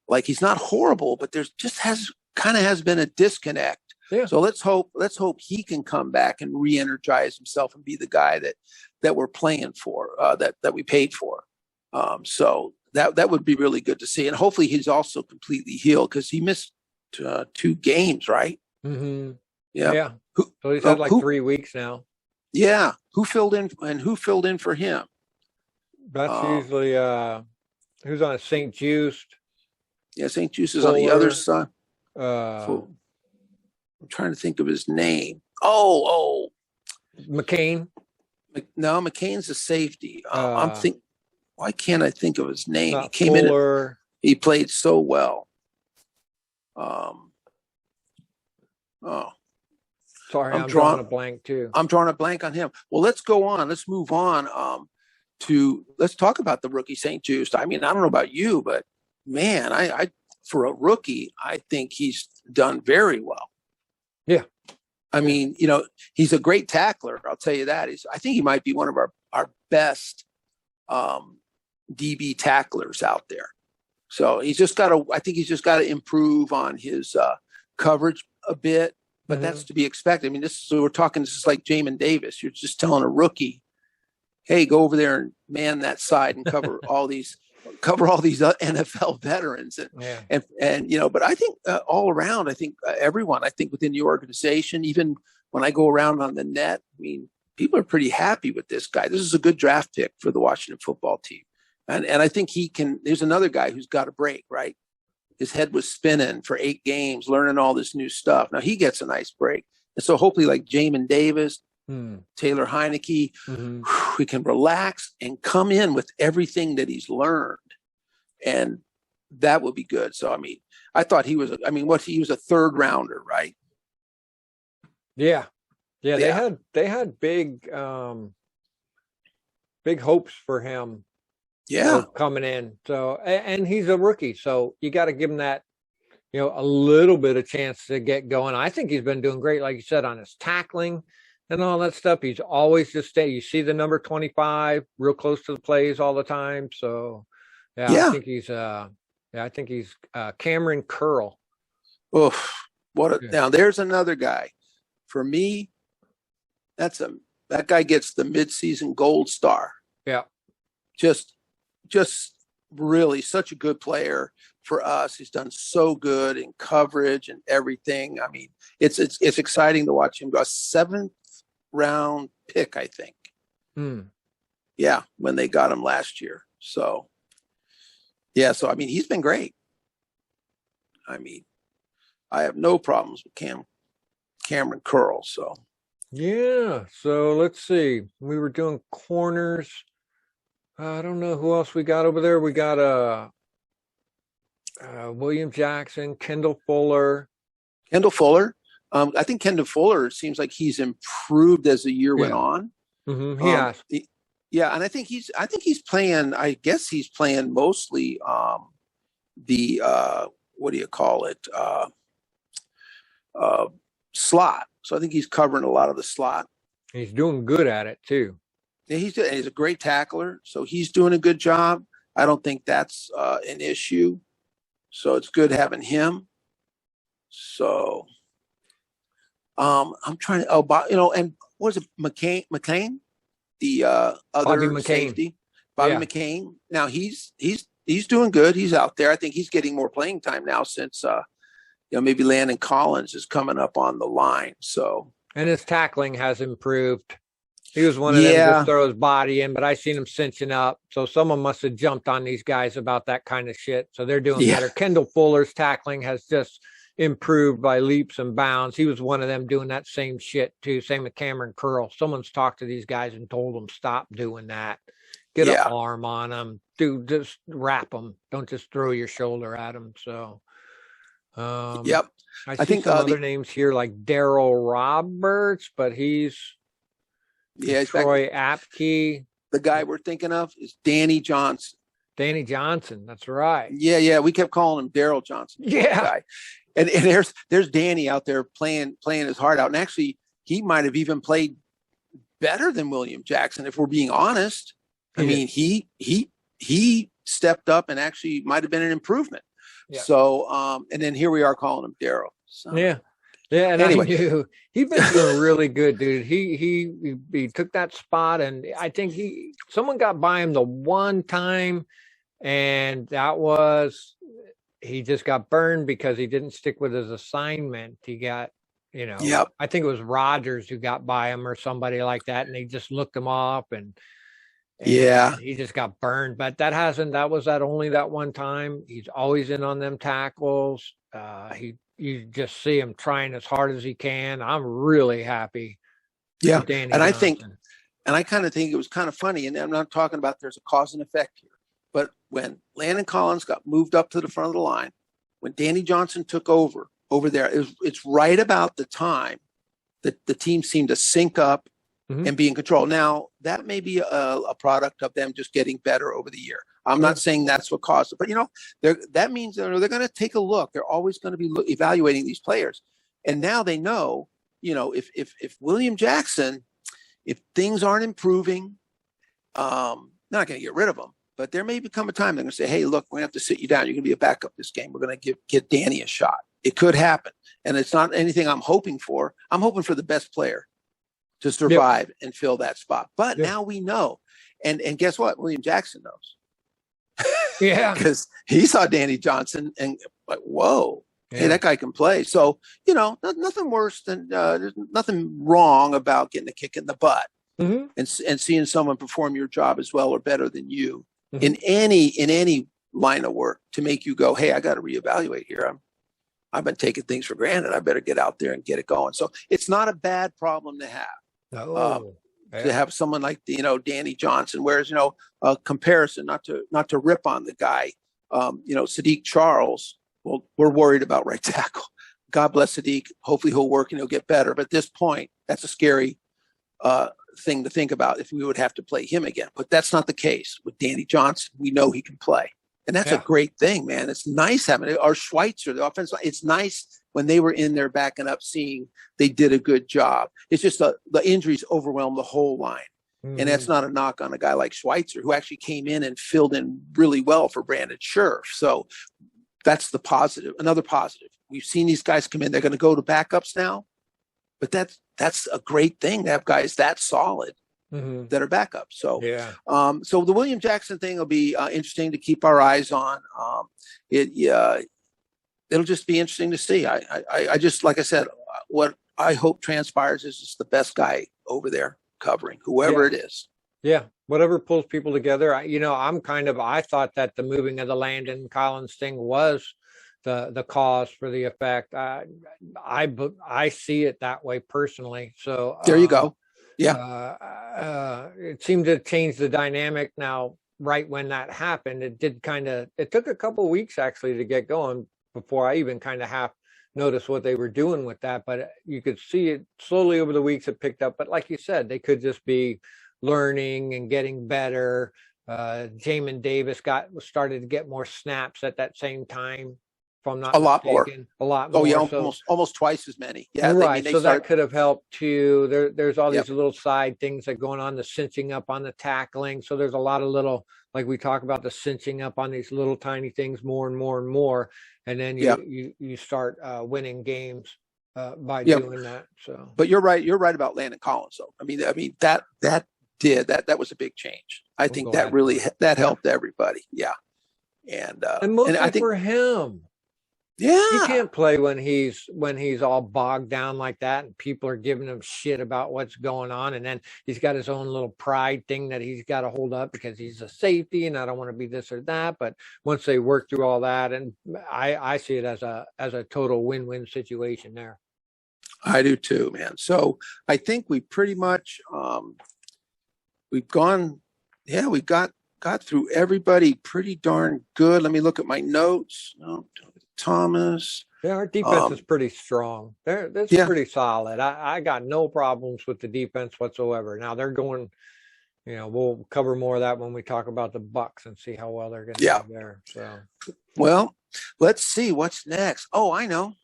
S2: like, he's not horrible, but there's just has been a disconnect.
S1: Yeah.
S2: So let's hope he can come back and re-energize himself and be the guy that we're playing for, that we paid for. So that would be really good to see, and hopefully he's also completely healed, because he missed 2 games, right?
S1: Mm-hmm.
S2: Yeah.
S1: So he's had 3 weeks now.
S2: Yeah. Who filled in for him?
S1: That's usually who's on St. Just.
S2: Yeah, St. Just is on the other side.
S1: I'm
S2: trying to think of his name.
S1: McCain.
S2: No, McCain's a safety. Why can't I think of his name? He came
S1: Fuller.
S2: in. He played so well.
S1: Sorry, I'm drawing a blank too.
S2: I'm drawing a blank on him. Well, let's go on. Let's move on let's talk about the rookie St. Just. I mean, I don't know about you, but man, I for a rookie, I think he's done very well.
S1: Yeah.
S2: I mean, he's a great tackler. I'll tell you that. I think he might be one of our best DB tacklers out there. So I think he's just got to improve on his coverage a bit, but that's to be expected. I mean, this is like Jamin Davis. You're just telling a rookie, hey, go over there and man that side and cover all these NFL veterans. But I think all around, I think everyone, I think within the organization, even when I go around on the net, I mean, people are pretty happy with this guy. This is a good draft pick for the Washington football team. And I think there's another guy who's got a break, right? His head was spinning for 8 games, learning all this new stuff. Now he gets a nice break. And so hopefully, like Jamin Davis, Taylor Heineke, we can relax and come in with everything that he's learned. And that would be good. So, I mean, I thought he was a 3rd rounder, right?
S1: Yeah. They had big hopes for him.
S2: Yeah.
S1: Coming in. So, and he's a rookie. So you got to give him that, a little bit of chance to get going. I think he's been doing great, like you said, on his tackling and all that stuff. He's always you see the number 25 real close to the plays all the time. So I think he's Cameron Curl.
S2: Oof. Now there's another guy. For me, that guy gets the midseason gold star.
S1: Yeah.
S2: Just really such a good player for us. He's done so good in coverage and everything. I mean, it's exciting to watch him go. A 7th round pick, I think. Yeah, when they got him last year. So, so I mean, he's been great. I mean, I have no problems with Cameron Curl. So,
S1: yeah. So let's see. We were doing corners. I don't know who else we got over there. We got William Jackson, Kendall Fuller.
S2: I think Kendall Fuller seems like he's improved as the year went on.
S1: Mm-hmm. He has.
S2: And I think he's playing. I guess he's playing mostly the what do you call it? Slot. So I think he's covering a lot of the slot.
S1: He's doing good at it too.
S2: Yeah, he's a great tackler, so he's doing a good job. I don't think that's an issue. So it's good having him. So I'm trying to, and what is it, McCain, the other safety, Bobby McCain. Now he's doing good. He's out there. I think he's getting more playing time now since maybe Landon Collins is coming up on the line. So,
S1: and his tackling has improved. He was one of them just throw his body in, but I seen him cinching up. So someone must have jumped on these guys about that kind of shit. So they're doing better. Kendall Fuller's tackling has just improved by leaps and bounds. He was one of them doing that same shit too. Same with Cameron Curl. Someone's talked to these guys and told them stop doing that. Get an
S2: Yeah.
S1: arm on them. Just wrap them. Don't just throw your shoulder at them. So,
S2: Yep.
S1: I
S2: I
S1: see
S2: think
S1: some other names here like Daryl Roberts, but he's
S2: he's back.
S1: Troy Apke.
S2: The guy we're thinking of is Danny Johnson.
S1: Danny Johnson. That's right.
S2: Yeah. We kept calling him Daryl Johnson.
S1: Yeah.
S2: Guy. And there's Danny out there playing his heart out. And actually, he might have even played better than William Jackson, if we're being honest. I mean, he stepped up and actually might have been an improvement. Yeah. So, and then here we are calling him Daryl. So.
S1: Yeah. And anyway. I knew he's been doing really good, dude. He took that spot, and I think someone got by him the one time, and that was he just got burned because he didn't stick with his assignment. He got, I think it was Rodgers who got by him or somebody like that, and they just looked him up and he just got burned. But that was only that one time. He's always in on them tackles. You just see him trying as hard as he can. I'm really happy.
S2: Yeah. And Johnson. I kind of think it was kind of funny, and I'm not talking about there's a cause and effect here, but when Landon Collins got moved up to the front of the line, when Danny Johnson took over there, it's right about the time that the team seemed to sync up and be in control. Now, that may be a product of them just getting better over the year. I'm not saying that's what caused it, but that means they're going to take a look. They're always going to be evaluating these players, and now they know, if William Jackson, if things aren't improving, they're not going to get rid of him. But there may become a time they're going to say, "Hey, look, we're going to have to sit you down. You're going to be a backup this game. We're going to get Danny a shot." It could happen, and it's not anything I'm hoping for. I'm hoping for the best player to survive and fill that spot. But now we know, and guess what? William Jackson knows.
S1: Yeah,
S2: because he saw Danny Johnson and like, whoa, hey, that guy can play. So nothing worse than there's nothing wrong about getting a kick in the butt and seeing someone perform your job as well or better than you in any line of work to make you go, hey, I got to reevaluate here. I've been taking things for granted. I better get out there and get it going. So it's not a bad problem to have. To have someone like Danny Johnson, whereas a comparison, not to rip on the guy, Sadiq Charles. Well, we're worried about right tackle. God bless Sadiq. Hopefully he'll work and he'll get better. But at this point, that's a scary thing to think about if we would have to play him again. But that's not the case with Danny Johnson. We know he can play, and that's a great thing, man. It's nice having it. Our Schweitzer, the offense. It's nice when they were in there backing up, seeing they did a good job. It's just the injuries overwhelmed the whole line. And that's not a knock on a guy like Schweitzer, who actually came in and filled in really well for Brandon Scherf. So that's the positive. Another positive. We've seen these guys come in. They're going to go to backups now. But that's a great thing to have guys that solid that are backups. So, so the William Jackson thing will be interesting to keep our eyes on. It'll just be interesting to see. I just, like I said, what I hope transpires is just the best guy over there covering whoever it is.
S1: Yeah. Whatever pulls people together. I thought that the moving of the Landon Collins thing was the cause for the effect. I see it that way personally. So
S2: there you go. Yeah.
S1: It seemed to change the dynamic. Now, right when that happened, it took a couple of weeks actually to get going before I even kind of half noticed what they were doing with that. But you could see it slowly over the weeks it picked up. But like you said, they could just be learning and getting better. Jamin Davis started to get more snaps at that same time. If I'm not mistaken. A lot more.
S2: Oh yeah, almost twice as many. Yeah,
S1: right. That could have helped too. There's all these little side things that going on, the cinching up on the tackling. So there's a lot of little, like we talk about, the cinching up on these little tiny things more and more and more, and then you start winning games by doing that. So,
S2: but you're right. You're right about Landon Collins. So I mean that was a big change. I think that really helped everybody. Yeah, and
S1: mostly
S2: I think
S1: for him.
S2: Yeah,
S1: he can't play when he's all bogged down like that, and people are giving him shit about what's going on, and then he's got his own little pride thing that he's got to hold up because he's a safety, and I don't want to be this or that. But once they work through all that, and I see it as a total win-win situation there.
S2: I do too, man. So I think we pretty much we've gone Yeah, we got through everybody pretty darn good. Let me look at my notes. No, Thomas.
S1: Yeah, our defense is pretty strong. That's
S2: Yeah,
S1: pretty solid. I got no problems with the defense whatsoever. Now they're going, we'll cover more of that when we talk about the Bucs and see how well they're going to
S2: yeah.
S1: do there. So,
S2: Well, let's see what's next. Oh, I know.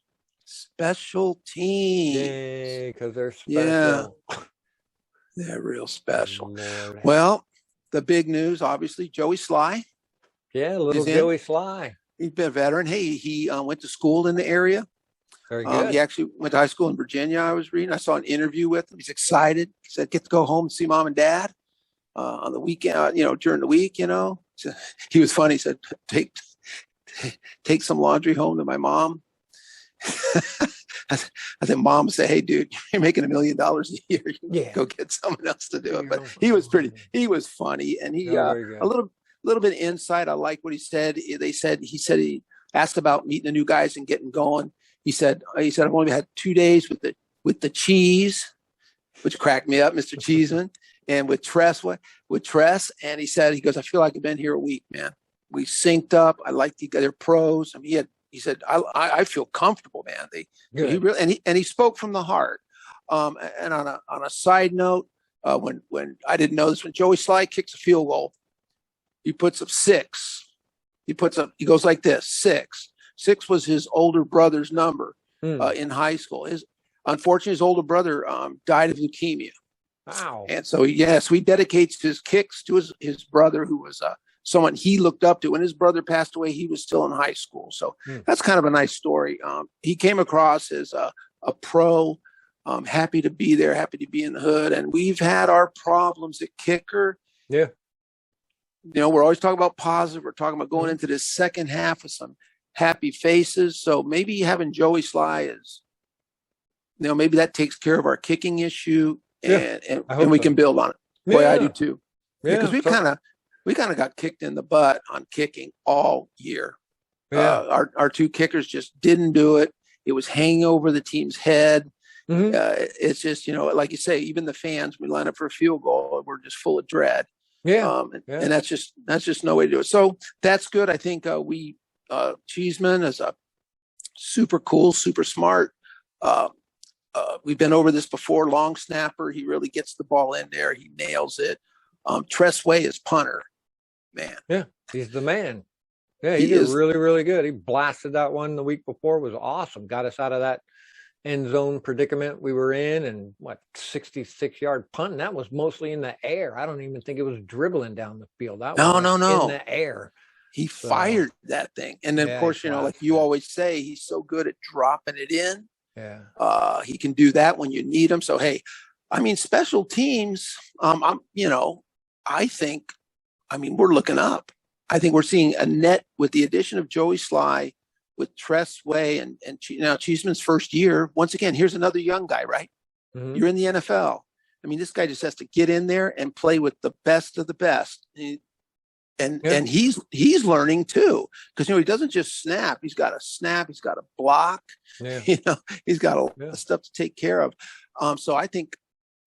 S2: Special teams.
S1: yay, because they're
S2: Yeah,
S1: special.
S2: they're real special.
S1: Lord.
S2: Well, the big news, obviously, Joey Sly.
S1: Yeah, little
S2: Is in.
S1: Joey Sly.
S2: He's been a veteran. Hey, he went to school in the area.
S1: Very good.
S2: He actually went to high school in Virginia. I was reading. I saw an interview with him. He's excited. He said, "Get to go home and see mom and dad on the weekend. During the week. So he was funny. He said, take some laundry home to my mom." I think mom said, "Hey, dude, you're making $1 million a year.
S1: Yeah.
S2: Go get someone else to do it." But he was funny, and he a little bit of insight. I like what he said. He said he asked about meeting the new guys and getting going. He said I've only had 2 days with the cheese, which cracked me up, Mr. Cheeseman, and with Tress, and he goes, "I feel like I've been here a week, man. We synced up. I like they're pros." I mean, he said, I feel comfortable, man. He really, and he spoke from the heart. And on a side note, when I didn't know this, when Joey Sly kicks a field goal, he puts up 6. He goes like this, 6. 6 was his older brother's number in high school. Unfortunately, his older brother died of leukemia.
S1: Wow.
S2: And so, he dedicates his kicks to his brother, who was someone he looked up to. When his brother passed away, he was still in high school. So that's kind of a nice story. He came across as a pro, happy to be there, happy to be in the hood. And we've had our problems at kicker.
S1: Yeah.
S2: We're always talking about positive. We're talking about going into this second half with some happy faces. So maybe having Joey Sly is, maybe that takes care of our kicking issue, and we can build on it. Boy, I do too. Yeah, because we kind of got kicked in the butt on kicking all year. Yeah. Our 2 kickers just didn't do it. It was hanging over the team's head. Mm-hmm. It's just, like you say, even the fans, we line up for a field goal, we're just full of dread. Yeah. And that's just no way to do it. So that's good. I think Cheeseman is a super cool, super smart. We've been over this before. Long snapper. He really gets the ball in there. He nails it. Tressway is punter, man.
S1: Yeah, he's the man. Yeah, he did really, really good. He blasted that one the week before. It was awesome. Got us out of that end zone predicament we were in, and 66-yard punt. And that was mostly in the air. I don't even think it was dribbling down the field. That was in the air.
S2: He fired that thing. And then, of course, like you always say, he's so good at dropping it in. Yeah. He can do that when you need him. So, hey, I mean, special teams, we're looking up. I think we're seeing a net with the addition of Joey Sly, with Tressway and now Cheeseman's first year. Once again, here's another young guy, right? Mm-hmm. You're in the NFL. I mean, this guy just has to get in there and play with the best of the best. And he's learning too, because he doesn't just snap. He's got to snap. He's got to block. Yeah. He's got a lot of stuff to take care of. So I think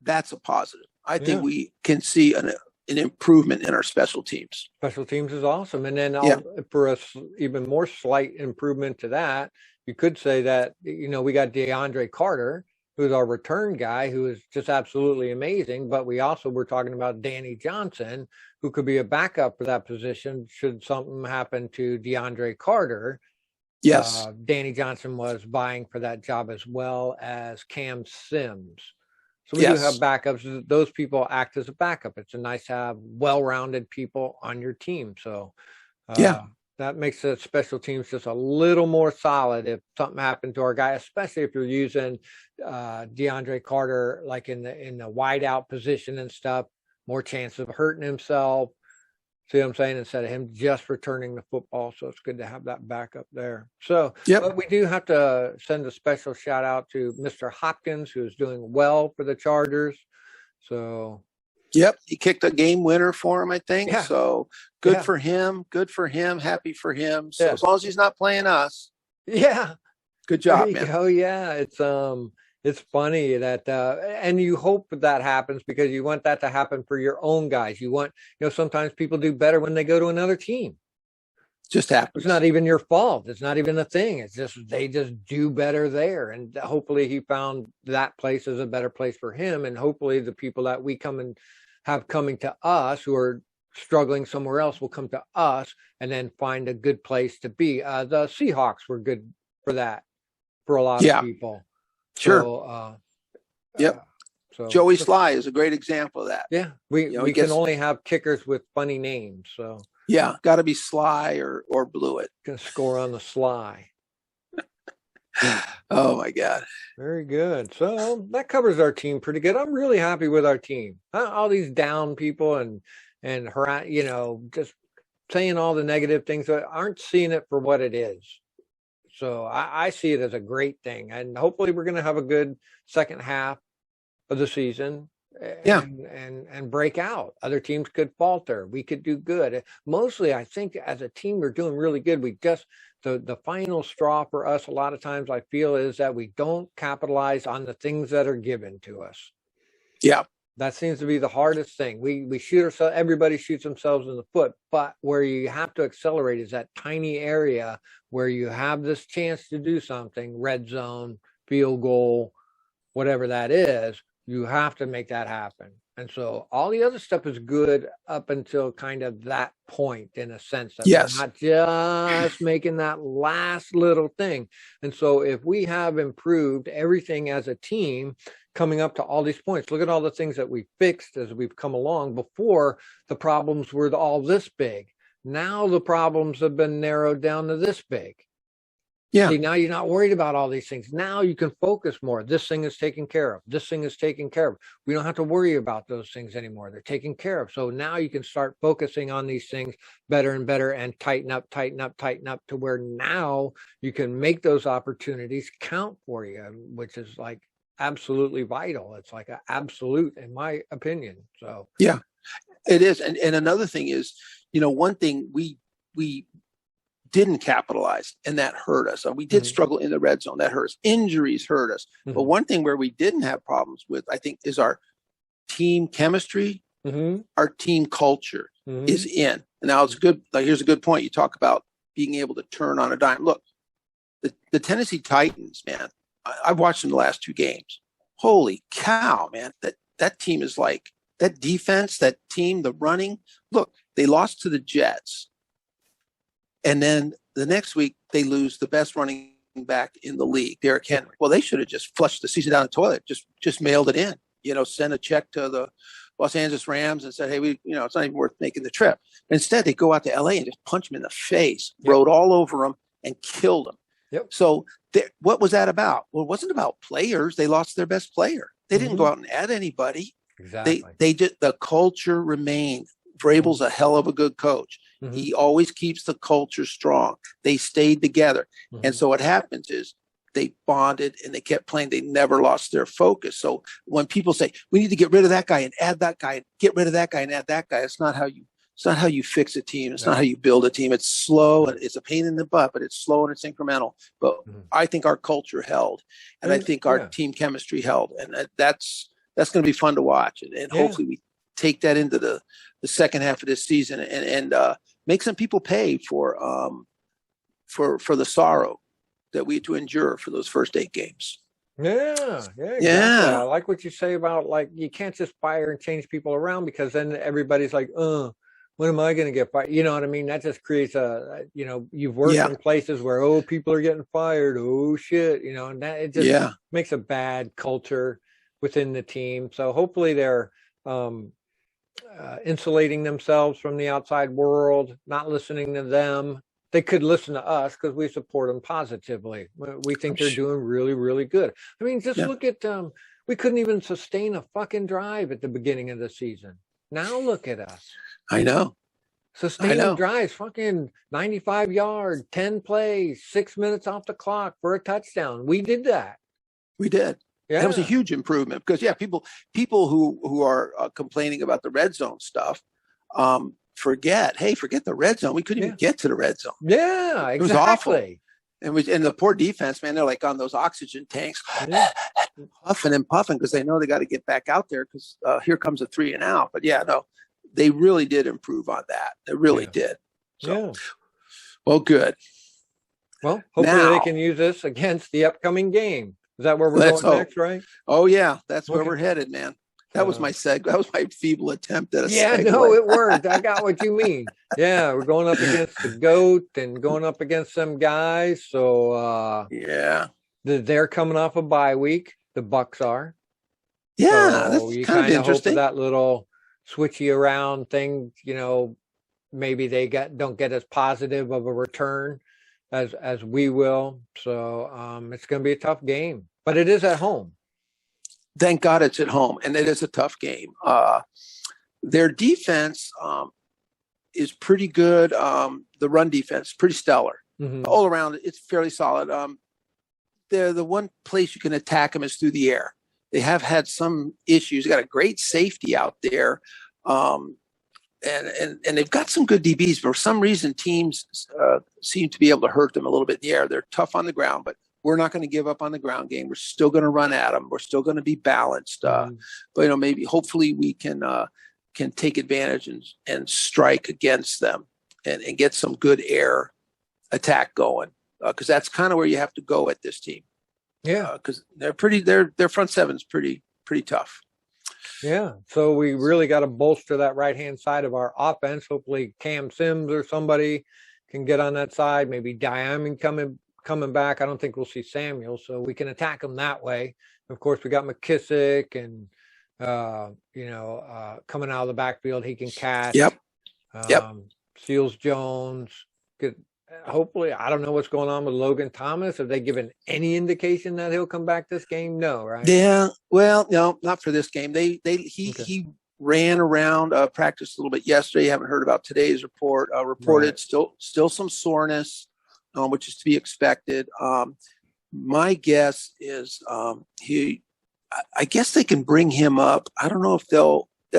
S2: that's a positive. I think we can see an improvement in our special teams.
S1: Special teams is awesome. And then for us, even more slight improvement to that, you could say that, we got DeAndre Carter, who's our return guy, who is just absolutely amazing. But we also were talking about Danny Johnson, who could be a backup for that position should something happen to DeAndre Carter.
S2: Yes.
S1: Danny Johnson was vying for that job, as well as Cam Sims. So we do have backups. Those people act as a backup. It's nice to have well-rounded people on your team. So that makes the special teams just a little more solid if something happened to our guy, especially if you're using DeAndre Carter like in the wide out position and stuff. More chance of hurting himself. See what I'm saying? Instead of him just returning the football. So it's good to have that backup there. So but we do have to send a special shout out to Mr. Hopkins, who is doing well for the Chargers. So
S2: he kicked a game winner for him, I think. Yeah. So good for him. Good for him. Happy for him. So as long as he's not playing us.
S1: Yeah.
S2: Good job, man.
S1: Oh yeah. It's It's funny that, and you hope that happens because you want that to happen for your own guys. You want, sometimes people do better when they go to another team.
S2: Just happens.
S1: It's not even your fault. It's not even a thing. It's just, they just do better there. And hopefully he found that place is a better place for him. And hopefully the people that we come and have coming to us who are struggling somewhere else will come to us and then find a good place to be. The Seahawks were good for that for a lot of people.
S2: Sure.
S1: So,
S2: yep.
S1: So
S2: Joey Sly is a great example of that.
S1: Yeah. We can only have kickers with funny names. So
S2: yeah, got to be Sly or Blewett.
S1: Can score on the sly.
S2: Oh my God.
S1: Very good. So that covers our team pretty good. I'm really happy with our team. All these down people and just saying all the negative things that aren't seeing it for what it is. So I see it as a great thing. And hopefully we're going to have a good second half of the season. And break out. Other teams could falter. We could do good. Mostly, I think as a team, we're doing really good. We just, the final straw for us, a lot of times I feel is that we don't capitalize on the things that are given to us.
S2: Yeah.
S1: That seems to be the hardest thing. We shoot ourselves, everybody shoots themselves in the foot, but where you have to accelerate is that tiny area where you have this chance to do something, red zone, field goal, whatever that is, you have to make that happen. And so all the other stuff is good up until kind of that point, in a sense that we're not just making that last little thing. And so if we have improved everything as a team coming up to all these points, look at all the things that we fixed as we've come along. Before, the problems were all this big. Now the problems have been narrowed down to this big.
S2: Yeah.
S1: See, now you're not worried about all these things. Now you can focus more. This thing is taken care of. This thing is taken care of. We don't have to worry about those things anymore. They're taken care of. So now you can start focusing on these things better and better and tighten up to where now you can make those opportunities count for you, which is like absolutely vital. It's like an absolute, in my opinion. So
S2: yeah, it is. And another thing is, one thing we didn't capitalize, and that hurt us. We did struggle in the red zone. That hurt us. Injuries hurt us. But one thing where we didn't have problems with, I think, is our team chemistry. Our team culture is in. And now it's good. Like, here's a good point. You talk about being able to turn on a dime. Look, the Tennessee Titans, man, I've watched them the last two games. Holy cow, man. That team is like, that defense, that team, the running. Look, they lost to the Jets. And then the next week, they lose the best running back in the league, Derrick Henry. Well, they should have just flushed the season down the toilet, just mailed it in, send a check to the Los Angeles Rams and said, hey, it's not even worth making the trip. But instead, they go out to LA and just punch them in the face, rode all over them and killed them.
S1: Yep.
S2: So what was that about? Well, it wasn't about players. They lost their best player. They didn't go out and add anybody.
S1: Exactly.
S2: They just, the culture remained. Vrabel's a hell of a good coach. He always keeps the culture strong. They stayed together. And so what happens is they bonded and they kept playing. They never lost their focus. So when people say, we need to get rid of that guy and add that guy, and get rid of that guy and add that guy, it's not how you fix a team. It's not how you build a team. It's slow and it's a pain in the butt, but it's slow and it's incremental. But I think our culture held, and I think our team chemistry held. And that's going to be fun to watch. And hopefully we take that into the second half of this season and make some people pay for the sorrow that we had to endure for those first 8 games.
S1: Exactly. I like what you say about, like, you can't just fire and change people around, because then everybody's like, when am I going to get fired? You know what I mean? That just creates you've worked in places where, people are getting fired. Oh shit. And that, it just makes a bad culture within the team. So hopefully they're, insulating themselves from the outside world, not listening to them. They could listen to us because we support them positively. We think they're doing really, really good. I mean, just look at we couldn't even sustain a fucking drive at the beginning of the season. Now look at us.
S2: I know.
S1: Sustaining drives, fucking 95 yards, 10 plays, 6 minutes off the clock for a touchdown. We did that.
S2: We did. Yeah. That was a huge improvement because people who are complaining about the red zone stuff forget the red zone. We couldn't even get to the red zone.
S1: Yeah, exactly.
S2: It was awful. And the poor defense, man, they're like on those oxygen tanks. huffing and puffing because they know they got to get back out there because here comes a 3 and out. But yeah, no, they really did improve on that. They really did. So, well, good.
S1: Well, hopefully they can use this against the upcoming game. Is that where we're going next, right?
S2: Oh yeah, that's where we're headed, man. That was my that was my feeble attempt at a segue.
S1: No, it worked. I got what you mean. Yeah, we're going up against the GOAT and going up against some guys. So they're coming off a bye week. The Bucks are.
S2: Yeah,
S1: so
S2: that's kind of interesting.
S1: That little switchy around thing, maybe they don't get as positive of a return as we will. So it's going to be a tough game, but it is at home.
S2: Thank God it's at home, and it is a tough game. Their defense is pretty good. The run defense, pretty stellar. All around, it's fairly solid. The one place you can attack them is through the air. They have had some issues. They got a great safety out there, and they've got some good DBs. But for some reason, teams seem to be able to hurt them a little bit in the air. They're tough on the ground, but we're not going to give up on the ground game. We're still going to run at them. We're still going to be balanced. But maybe hopefully we can take advantage and strike against them and get some good air attack going. Because that's kind of where you have to go at this team. Yeah, because their front seven is pretty tough.
S1: Yeah, so we really got to bolster that right-hand side of our offense. Hopefully Cam Sims or somebody can get on that side. Maybe Diamond coming back. I don't think we'll see Samuel, so we can attack them that way. Of course, we got McKissick and coming out of the backfield, he can catch.
S2: Yep.
S1: Seals Jones. Hopefully, I don't know what's going on with Logan Thomas. Have they given any indication that he'll come back this game? No, right?
S2: Yeah. Well, no, not for this game. He ran around, practiced a little bit yesterday. Haven't heard about today's report. Reported still some soreness, which is to be expected. My guess is I guess they can bring him up. I don't know if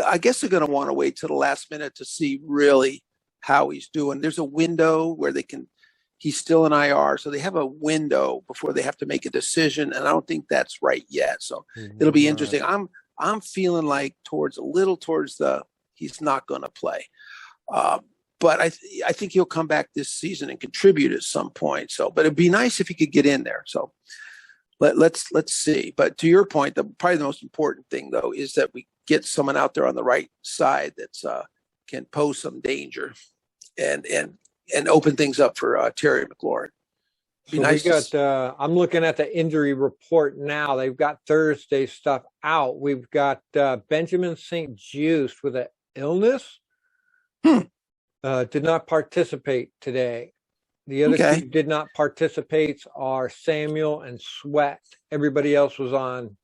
S2: I guess they're going to want to wait till the last minute to see really how he's doing. There's a window where he's still in IR. So they have a window before they have to make a decision. And I don't think that's right yet. So it'll be interesting. I'm feeling like towards he's not going to play. But I think he'll come back this season and contribute at some point. So, but it'd be nice if he could get in there. So let's see. But to your point, probably the most important thing though is that we get someone out there on the right side that's can pose some danger and open things up for Terry McLaurin.
S1: I'm looking at the injury report now. They've got Thursday stuff out. We've got Benjamin St. Juste with an illness. Did not participate today. The other two did not participate are Samuel and Sweat. Everybody else was on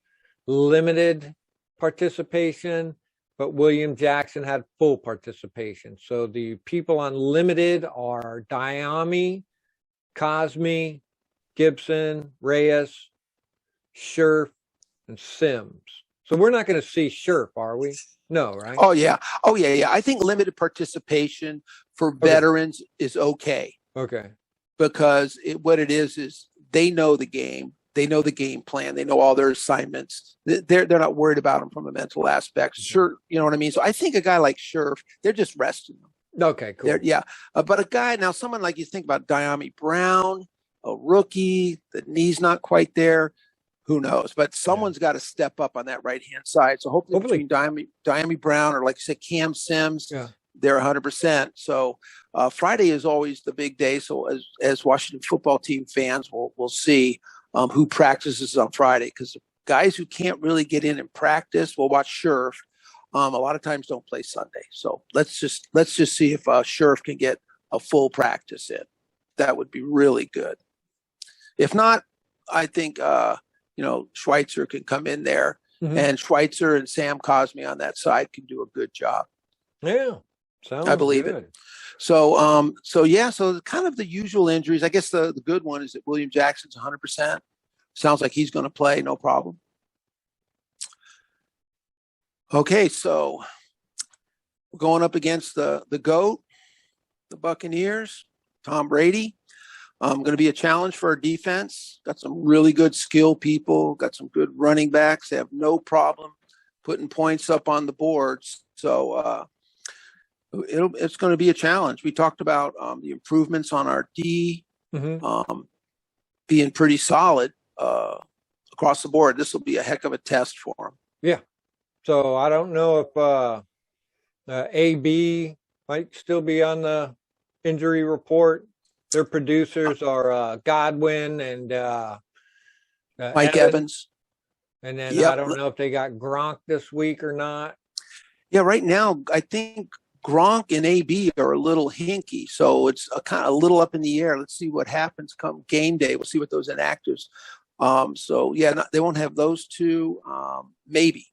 S1: limited participation, but William Jackson had full participation. So the people on limited are Diami, Cosme, Gibson, Reyes, Scherf, and Sims. So we're not going to see Scherf, are we? No, right?
S2: Oh yeah. I think limited participation for veterans is okay.
S1: Okay.
S2: Because what it is they know the game. They know the game plan. They know all their assignments. They're not worried about them from a mental aspect. Sure, you know what I mean? So I think a guy like Scherf, they're just resting them.
S1: Okay, cool.
S2: But a guy, now someone like you think about Diami Brown, a rookie, the knee's not quite there. Who knows? But someone's got to step up on that right-hand side. So hopefully between Diami Brown or like you said, Cam Sims, they're 100%. So Friday is always the big day. So as Washington football team fans, we'll see who practices on Friday, because guys who can't really get in and practice, we'll watch Scherf. A lot of times don't play Sunday. So let's just see if Scherf can get a full practice in. That would be really good. If not, I think Schweitzer can come in there, and Schweitzer and Sam Cosme on that side can do a good job.
S1: Yeah,
S2: I believe it. So kind of the usual injuries. I guess the good one is that William Jackson's 100%. Sounds like he's going to play, no problem. Okay, so we're going up against the GOAT, the Buccaneers, Tom Brady. Going to be a challenge for our defense. Got some really good skill people. Got some good running backs. They have no problem putting points up on the boards. So it's going to be a challenge. We talked about the improvements on our D being pretty solid across the board. This will be a heck of a test for them.
S1: Yeah. So I don't know if AB might still be on the injury report. Their producers are Godwin and
S2: Mike Evans.
S1: And then I don't know if they got Gronk this week or not.
S2: Yeah, right now I think Gronk and AB are a little hinky, so it's kind of a little up in the air. Let's see what happens come game day. We'll see what those inactives. So yeah, they won't have those two. Maybe,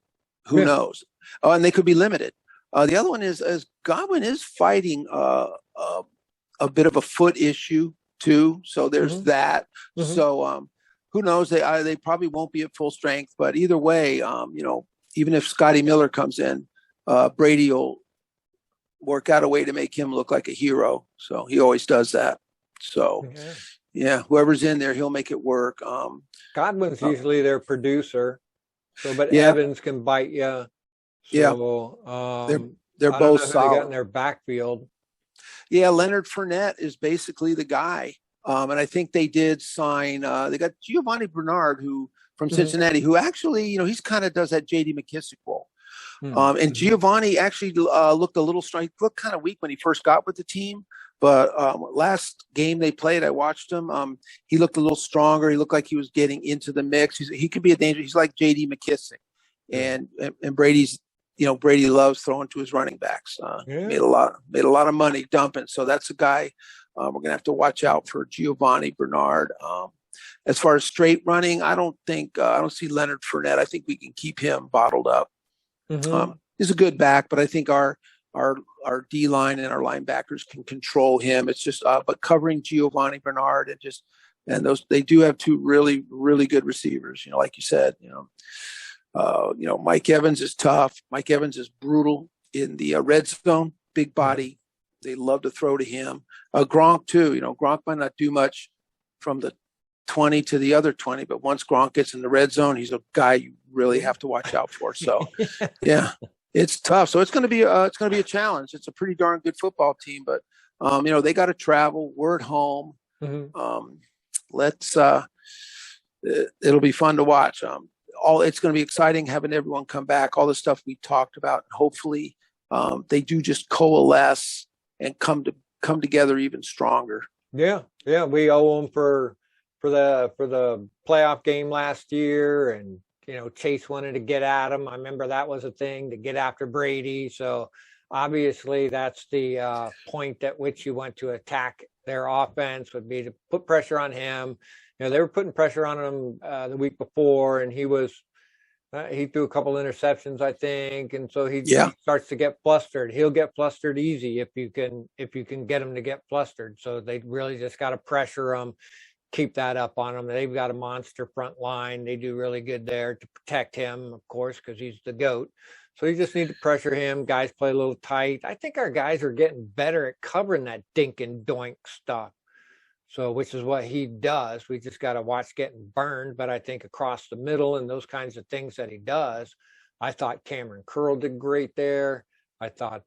S2: who knows? Oh, and they could be limited. The other one is Godwin is fighting a bit of a foot issue too. So there's that. So who knows? They probably won't be at full strength, but either way, even if Scotty Miller comes in, Brady will work out a way to make him look like a hero. So he always does that. So yeah, whoever's in there, he'll make it work.
S1: Godwin's usually their producer. So, but Evans can bite you. So,
S2: they're both solid.
S1: They got in their backfield.
S2: Yeah, Leonard Fournette is basically the guy. And I think they did sign, they got Giovanni Bernard, who from Cincinnati, who actually, he's kind of does that J.D. McKissick role. And Giovanni actually looked a little strong. He looked kind of weak when he first got with the team. But last game they played, I watched him. He looked a little stronger. He looked like he was getting into the mix. He could be a danger. He's like J.D. McKissick. And Brady's, Brady loves throwing to his running backs. Made a lot of money dumping. So that's a guy we're going to have to watch out for, Giovanni Bernard. As far as straight running, I don't see Leonard Fournette. I think we can keep him bottled up. He's a good back, but I think our D line and our linebackers can control him. It's just, but covering Giovanni Bernard and those, they do have two really, really good receivers. Like you said, Mike Evans is tough. Mike Evans is brutal in the red zone, big body. They love to throw to him. Gronk too. Gronk might not do much from the 20 to the other 20, but once Gronk gets in the red zone, he's a guy you really have to watch out for. So, yeah, it's tough. So it's going to be a challenge. It's a pretty darn good football team, but they got to travel. We're at home. It'll be fun to watch. It's going to be exciting having everyone come back. All the stuff we talked about. Hopefully, they do just coalesce and come together even stronger. Yeah,
S1: we owe them for the playoff game last year, and Chase wanted to get at him. I remember that was a thing, to get after Brady. So obviously that's the point at which you want to attack their offense, would be to put pressure on him. They were putting pressure on him the week before, and he threw a couple interceptions, I think, and so he starts to get flustered. He'll get flustered easy if you can get him to get flustered. So they really just got to pressure him, keep that up on him. They've got a monster front line. They do really good there to protect him, of course, because he's the GOAT. So you just need to pressure him. Guys play a little tight. I think our guys are getting better at covering that dink and doink stuff. So, which is what he does. We just got to watch getting burned. But I think across the middle and those kinds of things that he does, I thought Cameron Curl did great there. I thought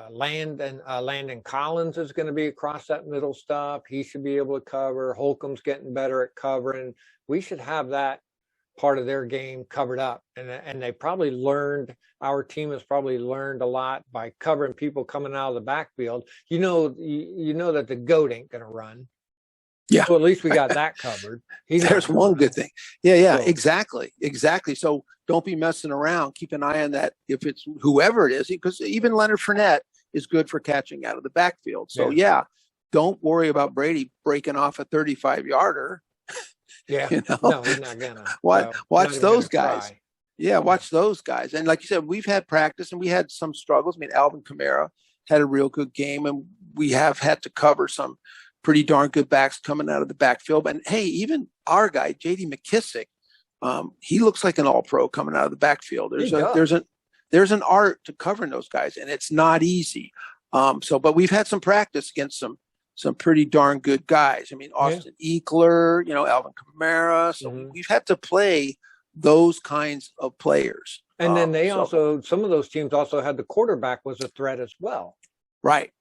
S1: Landon Collins is going to be across that middle stuff. He should be able to cover. Holcomb's getting better at covering. We should have that part of their game covered up. And they probably learned, our team has probably learned a lot by covering people coming out of the backfield. You know that the GOAT ain't going to run.
S2: Yeah.
S1: So at least we got that covered.
S2: There's one good thing. Yeah, so, exactly. So don't be messing around. Keep an eye on that if it's whoever it is, because even Leonard Fournette is good for catching out of the backfield. So don't worry about Brady breaking off a 35-yarder.
S1: Yeah. No, he's not gonna.
S2: Watch those guys. Try. Yeah, watch those guys. And like you said, we've had practice and we had some struggles. I mean, Alvin Kamara had a real good game, and we have had to cover some pretty darn good backs coming out of the backfield. And hey, even our guy, J.D. McKissick, he looks like an all-pro coming out of the backfield. There's an art to covering those guys, and it's not easy. But we've had some practice against some pretty darn good guys. I mean, Austin Eckler, Alvin Kamara. So we've had to play those kinds of players.
S1: And then some of those teams also had the quarterback was a threat as well.
S2: Right.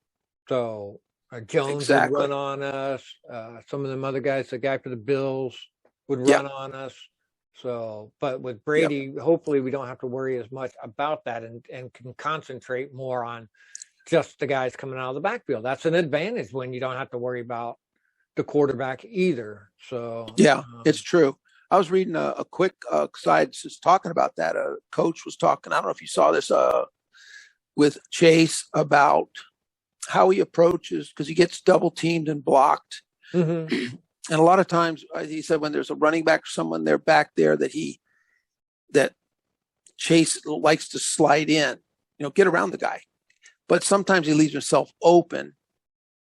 S1: So Jones would run on us. Some of them other guys, the guy for the Bills would run on us. So, but with Brady, hopefully we don't have to worry as much about that and can concentrate more on just the guys coming out of the backfield. That's an advantage when you don't have to worry about the quarterback either. So
S2: it's true. I was reading a quick side just talking about that. A coach was talking, I don't know if you saw this, with Chase about how he approaches, because he gets double teamed and blocked. And a lot of times he said when there's a running back or someone there back there that Chase likes to slide in, get around the guy. But sometimes he leaves himself open.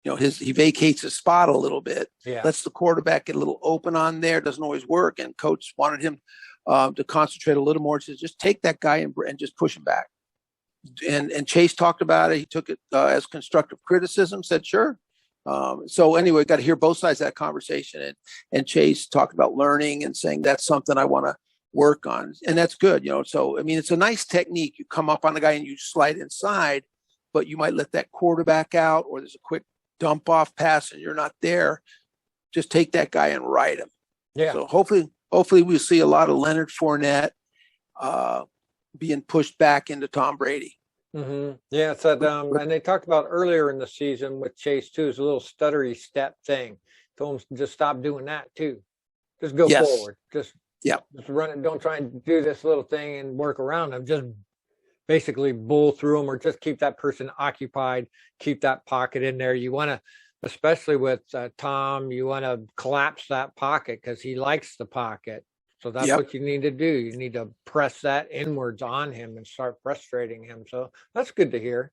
S2: He vacates his spot a little bit, lets the quarterback get a little open on there. Doesn't always work. And coach wanted him to concentrate a little more. He says, just take that guy and just push him back. And Chase talked about it. He took it as constructive criticism, said, sure. So anyway, got to hear both sides of that conversation. And Chase talked about learning and saying, that's something I want to work on. And that's good. So, I mean, it's a nice technique. You come up on the guy and you slide inside, but you might let that quarterback out, or there's a quick dump off pass and you're not there. Just take that guy and ride him. Yeah. So hopefully we'll see a lot of Leonard Fournette being pushed back into Tom Brady.
S1: Yeah, it's that, and they talked about earlier in the season with Chase too, is a little stuttery step thing. Told him to just stop doing that too. Just go forward. Just run it. Don't try and do this little thing and work around them. Just basically bull through them, or just keep that person occupied, keep that pocket in there. You want to, especially with Tom, you want to collapse that pocket because he likes the pocket. So that's what you need to do. You need to press that inwards on him and start frustrating him. So that's good to hear.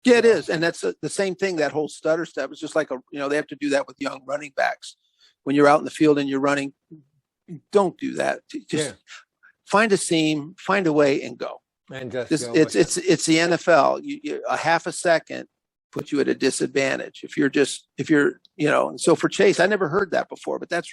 S2: Yeah, it is. And that's the same thing, that whole stutter step. It's just like, they have to do that with young running backs. When you're out in the field and you're running, don't do that. Just find a seam, find a way and go. And it's the NFL. You a half a second puts you at a disadvantage if you're and so for Chase, I never heard that before, but that's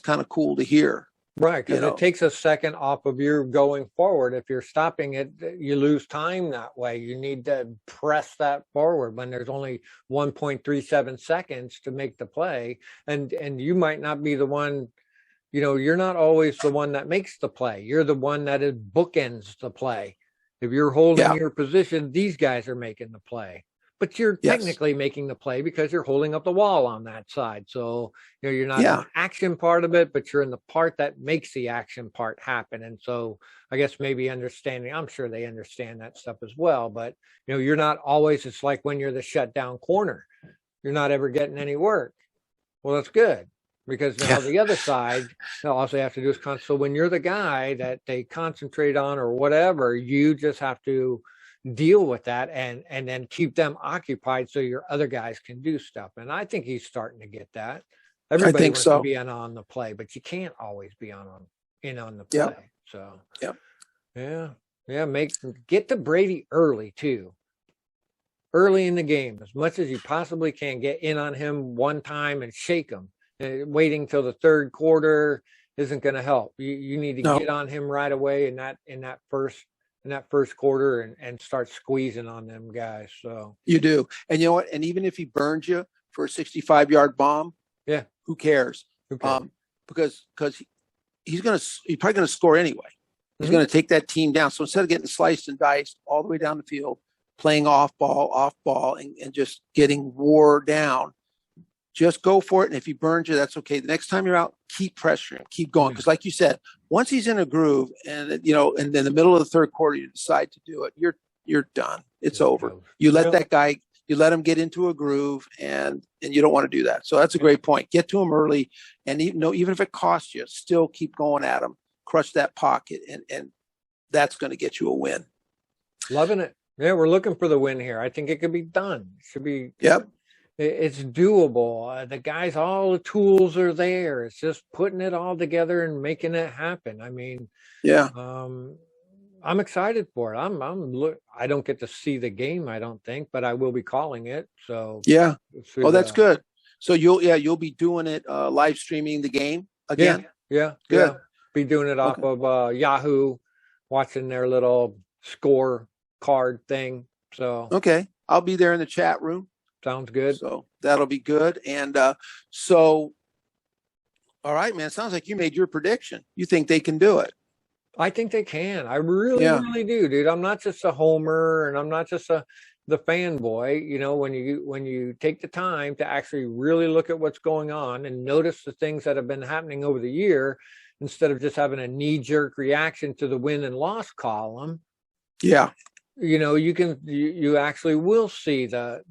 S2: kind of cool to hear.
S1: Right, because it takes a second off of you going forward. If you're stopping it, you lose time that way. You need to press that forward when there's only 1.37 seconds to make the play, and you might not be the one. You're not always the one that makes the play. You're the one that is bookends the play. If you're holding your position, these guys are making the play. But you're technically making the play because you're holding up the wall on that side. So, you're not in the action part of it, but you're in the part that makes the action part happen. And so I guess maybe understanding, I'm sure they understand that stuff as well. But, you're not always, it's like when you're the shutdown corner, you're not ever getting any work. Well, that's good. Because now the other side, all they have to do is so when you're the guy that they concentrate on or whatever, you just have to deal with that and then keep them occupied so your other guys can do stuff. And I think he's starting to get that. Everybody wants to be on the play, but you can't always be on the play. So get to Brady early too. Early in the game, as much as you possibly can, get in on him one time and shake him. Waiting till the third quarter isn't going to help. You need to get on him right away in that first quarter and start squeezing on them guys. So
S2: you do, and you know what? And even if he burns you for a 65-yard bomb, who cares? Because he's probably gonna score anyway. He's going to take that team down. So instead of getting sliced and diced all the way down the field, playing off ball, and just getting wore down. Just go for it. And if he burns you, that's okay. The next time you're out, keep pressuring, keep going. Because like you said, once he's in a groove and and in the middle of the third quarter, you decide to do it, you're done. It's over. You let that guy, you let him get into a groove and you don't want to do that. So that's a great point. Get to him early. And even if it costs you, still keep going at him, crush that pocket. And that's going to get you a win.
S1: Loving it. Yeah. We're looking for the win here. I think it could be done. It should be.
S2: Yep.
S1: It's doable. The guys, all the tools are there. It's just putting it all together and making it happen. I mean, I'm excited for it. I don't get to see the game, I don't think, but I will be calling it. So
S2: Yeah. Oh, that's good. So you'll be doing it, live streaming the game again.
S1: Yeah.
S2: Good.
S1: Yeah. Be doing it off of Yahoo, watching their little score card thing. So
S2: okay, I'll be there in the chat room.
S1: Sounds good.
S2: So that'll be good. And so, all right, man. Sounds like you made your prediction. You think they can do it?
S1: I think they can. I really do, dude. I'm not just a homer, and I'm not just the fanboy. You know, when you take the time to actually really look at what's going on and notice the things that have been happening over the year, instead of just having a knee-jerk reaction to the win and loss column.
S2: Yeah.
S1: You know, you actually will see the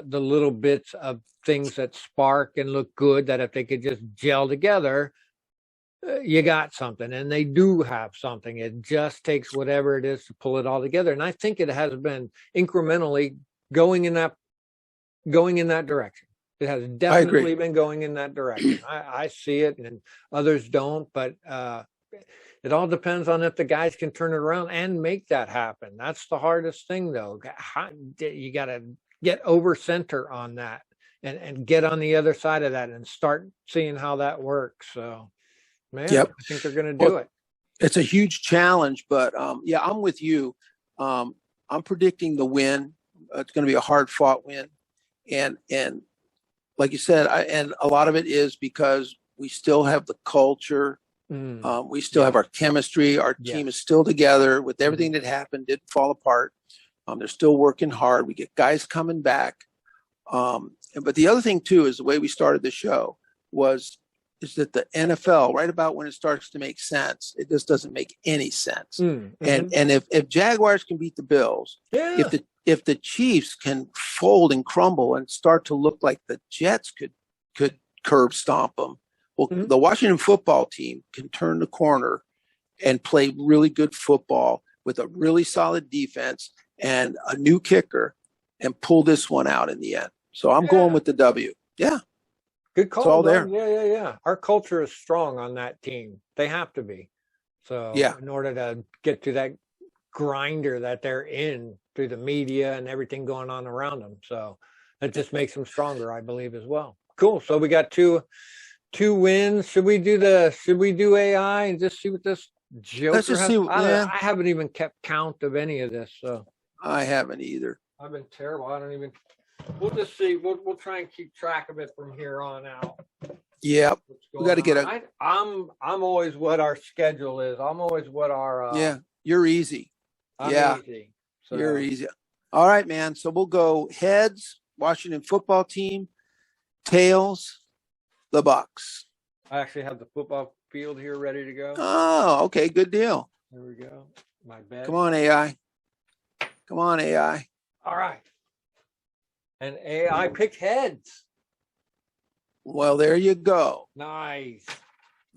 S1: little bits of things that spark and look good, that if they could just gel together, you got something. And they do have something. It just takes whatever it is to pull it all together. And I think it has been incrementally going in that direction. It has definitely been going in that direction. I see it, and others don't, but it all depends on if the guys can turn it around and make that happen. That's the hardest thing, though. You got to get over center on that and get on the other side of that and start seeing how that works. So, man, I think they're going to do it.
S2: It's a huge challenge, but yeah, I'm with you. I'm predicting the win. It's going to be a hard-fought win, and like you said, and a lot of it is because we still have the culture. We still have our chemistry. Our team is still together with everything that happened. Didn't fall apart. They're still working hard. We get guys coming back. But the other thing too is the way we started the show is that the NFL, right about when it starts to make sense, it just doesn't make any sense. And if Jaguars can beat the Bills, if the Chiefs can fold and crumble and start to look like the Jets could curb stomp them, well, the Washington football team can turn the corner and play really good football with a really solid defense and a new kicker and pull this one out in the end. So I'm going with the W. Yeah.
S1: Good call.
S2: It's all there.
S1: Yeah. Our culture is strong on that team. They have to be. So in order to get to that grinder that they're in through the media and everything going on around them. So that just makes them stronger, I believe, as well. Cool. So we got two wins. Should we do AI and just see what this Joker
S2: Let's just
S1: has?
S2: see.
S1: I haven't even kept count of any of this. So
S2: I haven't either.
S1: I've been terrible. I don't even. We'll just see. We'll try and keep track of it from here on out.
S2: Yep. We got to get
S1: I'm always what our schedule is. I'm always what our.
S2: You're easy.
S1: I'm easy. So.
S2: You're easy. All right, man. So we'll go heads, Washington football team, tails, the Bucks.
S1: I actually have the football field here ready to go.
S2: Oh, okay. Good deal.
S1: There we go. My bad.
S2: Come on, AI. Come on, AI.
S1: All right. And AI picked heads.
S2: Well, there you go.
S1: Nice.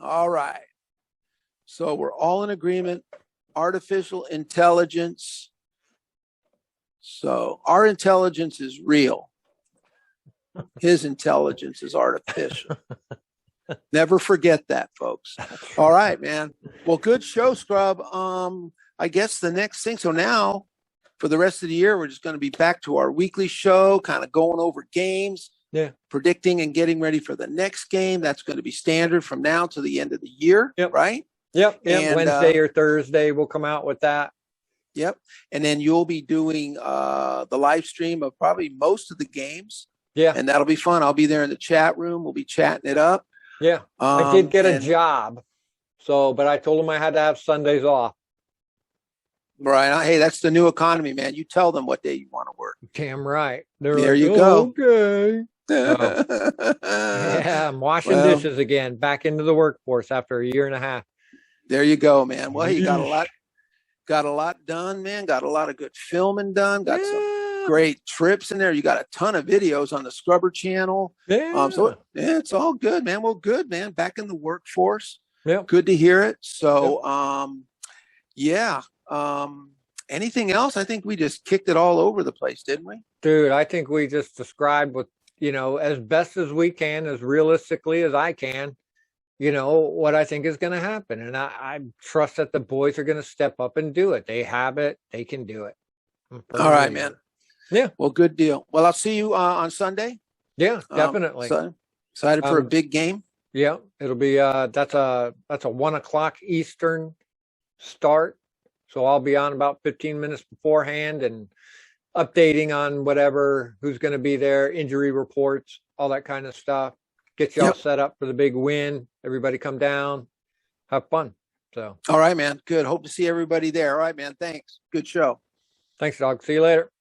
S2: All right. So we're all in agreement. Artificial intelligence. So our intelligence is real. His intelligence is artificial. Never forget that, folks. All right, man. Well, good show, Scrub. I guess the next thing. So now for the rest of the year, we're just going to be back to our weekly show, kind of going over games, predicting and getting ready for the next game. That's going to be standard from now to the end of the year, right?
S1: Yep. And, Wednesday or Thursday, we'll come out with that.
S2: Yep. And then you'll be doing the live stream of probably most of the games.
S1: Yeah.
S2: And that'll be fun. I'll be there in the chat room. We'll be chatting it up.
S1: Yeah. I did get a job. So, but I told them I had to have Sundays off.
S2: Right. Hey, that's the new economy, man. You tell them what day you want to work.
S1: Damn right.
S2: There you go.
S1: Okay. Yeah, I'm washing dishes again, back into the workforce after a year and a half.
S2: There you go, man. Well, you got a lot done, man. Got a lot of good filming done. Got some great trips in there. You got a ton of videos on the Scrubber channel. So it's all good, man. Well, good, man. Back in the workforce.
S1: Yeah.
S2: Good to hear it. So, anything else? I think we just kicked it all over the place, didn't we?
S1: Dude, I think we just described what, as best as we can, as realistically as I can, what I think is going to happen. And I trust that the boys are going to step up and do it. They have it. They can do it.
S2: All right, man.
S1: Yeah.
S2: Well, good deal. Well, I'll see you on Sunday.
S1: Yeah, definitely.
S2: Excited for a big game.
S1: Yeah, it'll be that's a 1:00 Eastern start. So I'll be on about 15 minutes beforehand and updating on who's going to be there, injury reports, all that kind of stuff. Get you all set up for the big win. Everybody come down, have fun. So.
S2: All right, man. Good. Hope to see everybody there. All right, man. Thanks. Good show.
S1: Thanks, dog. See you later.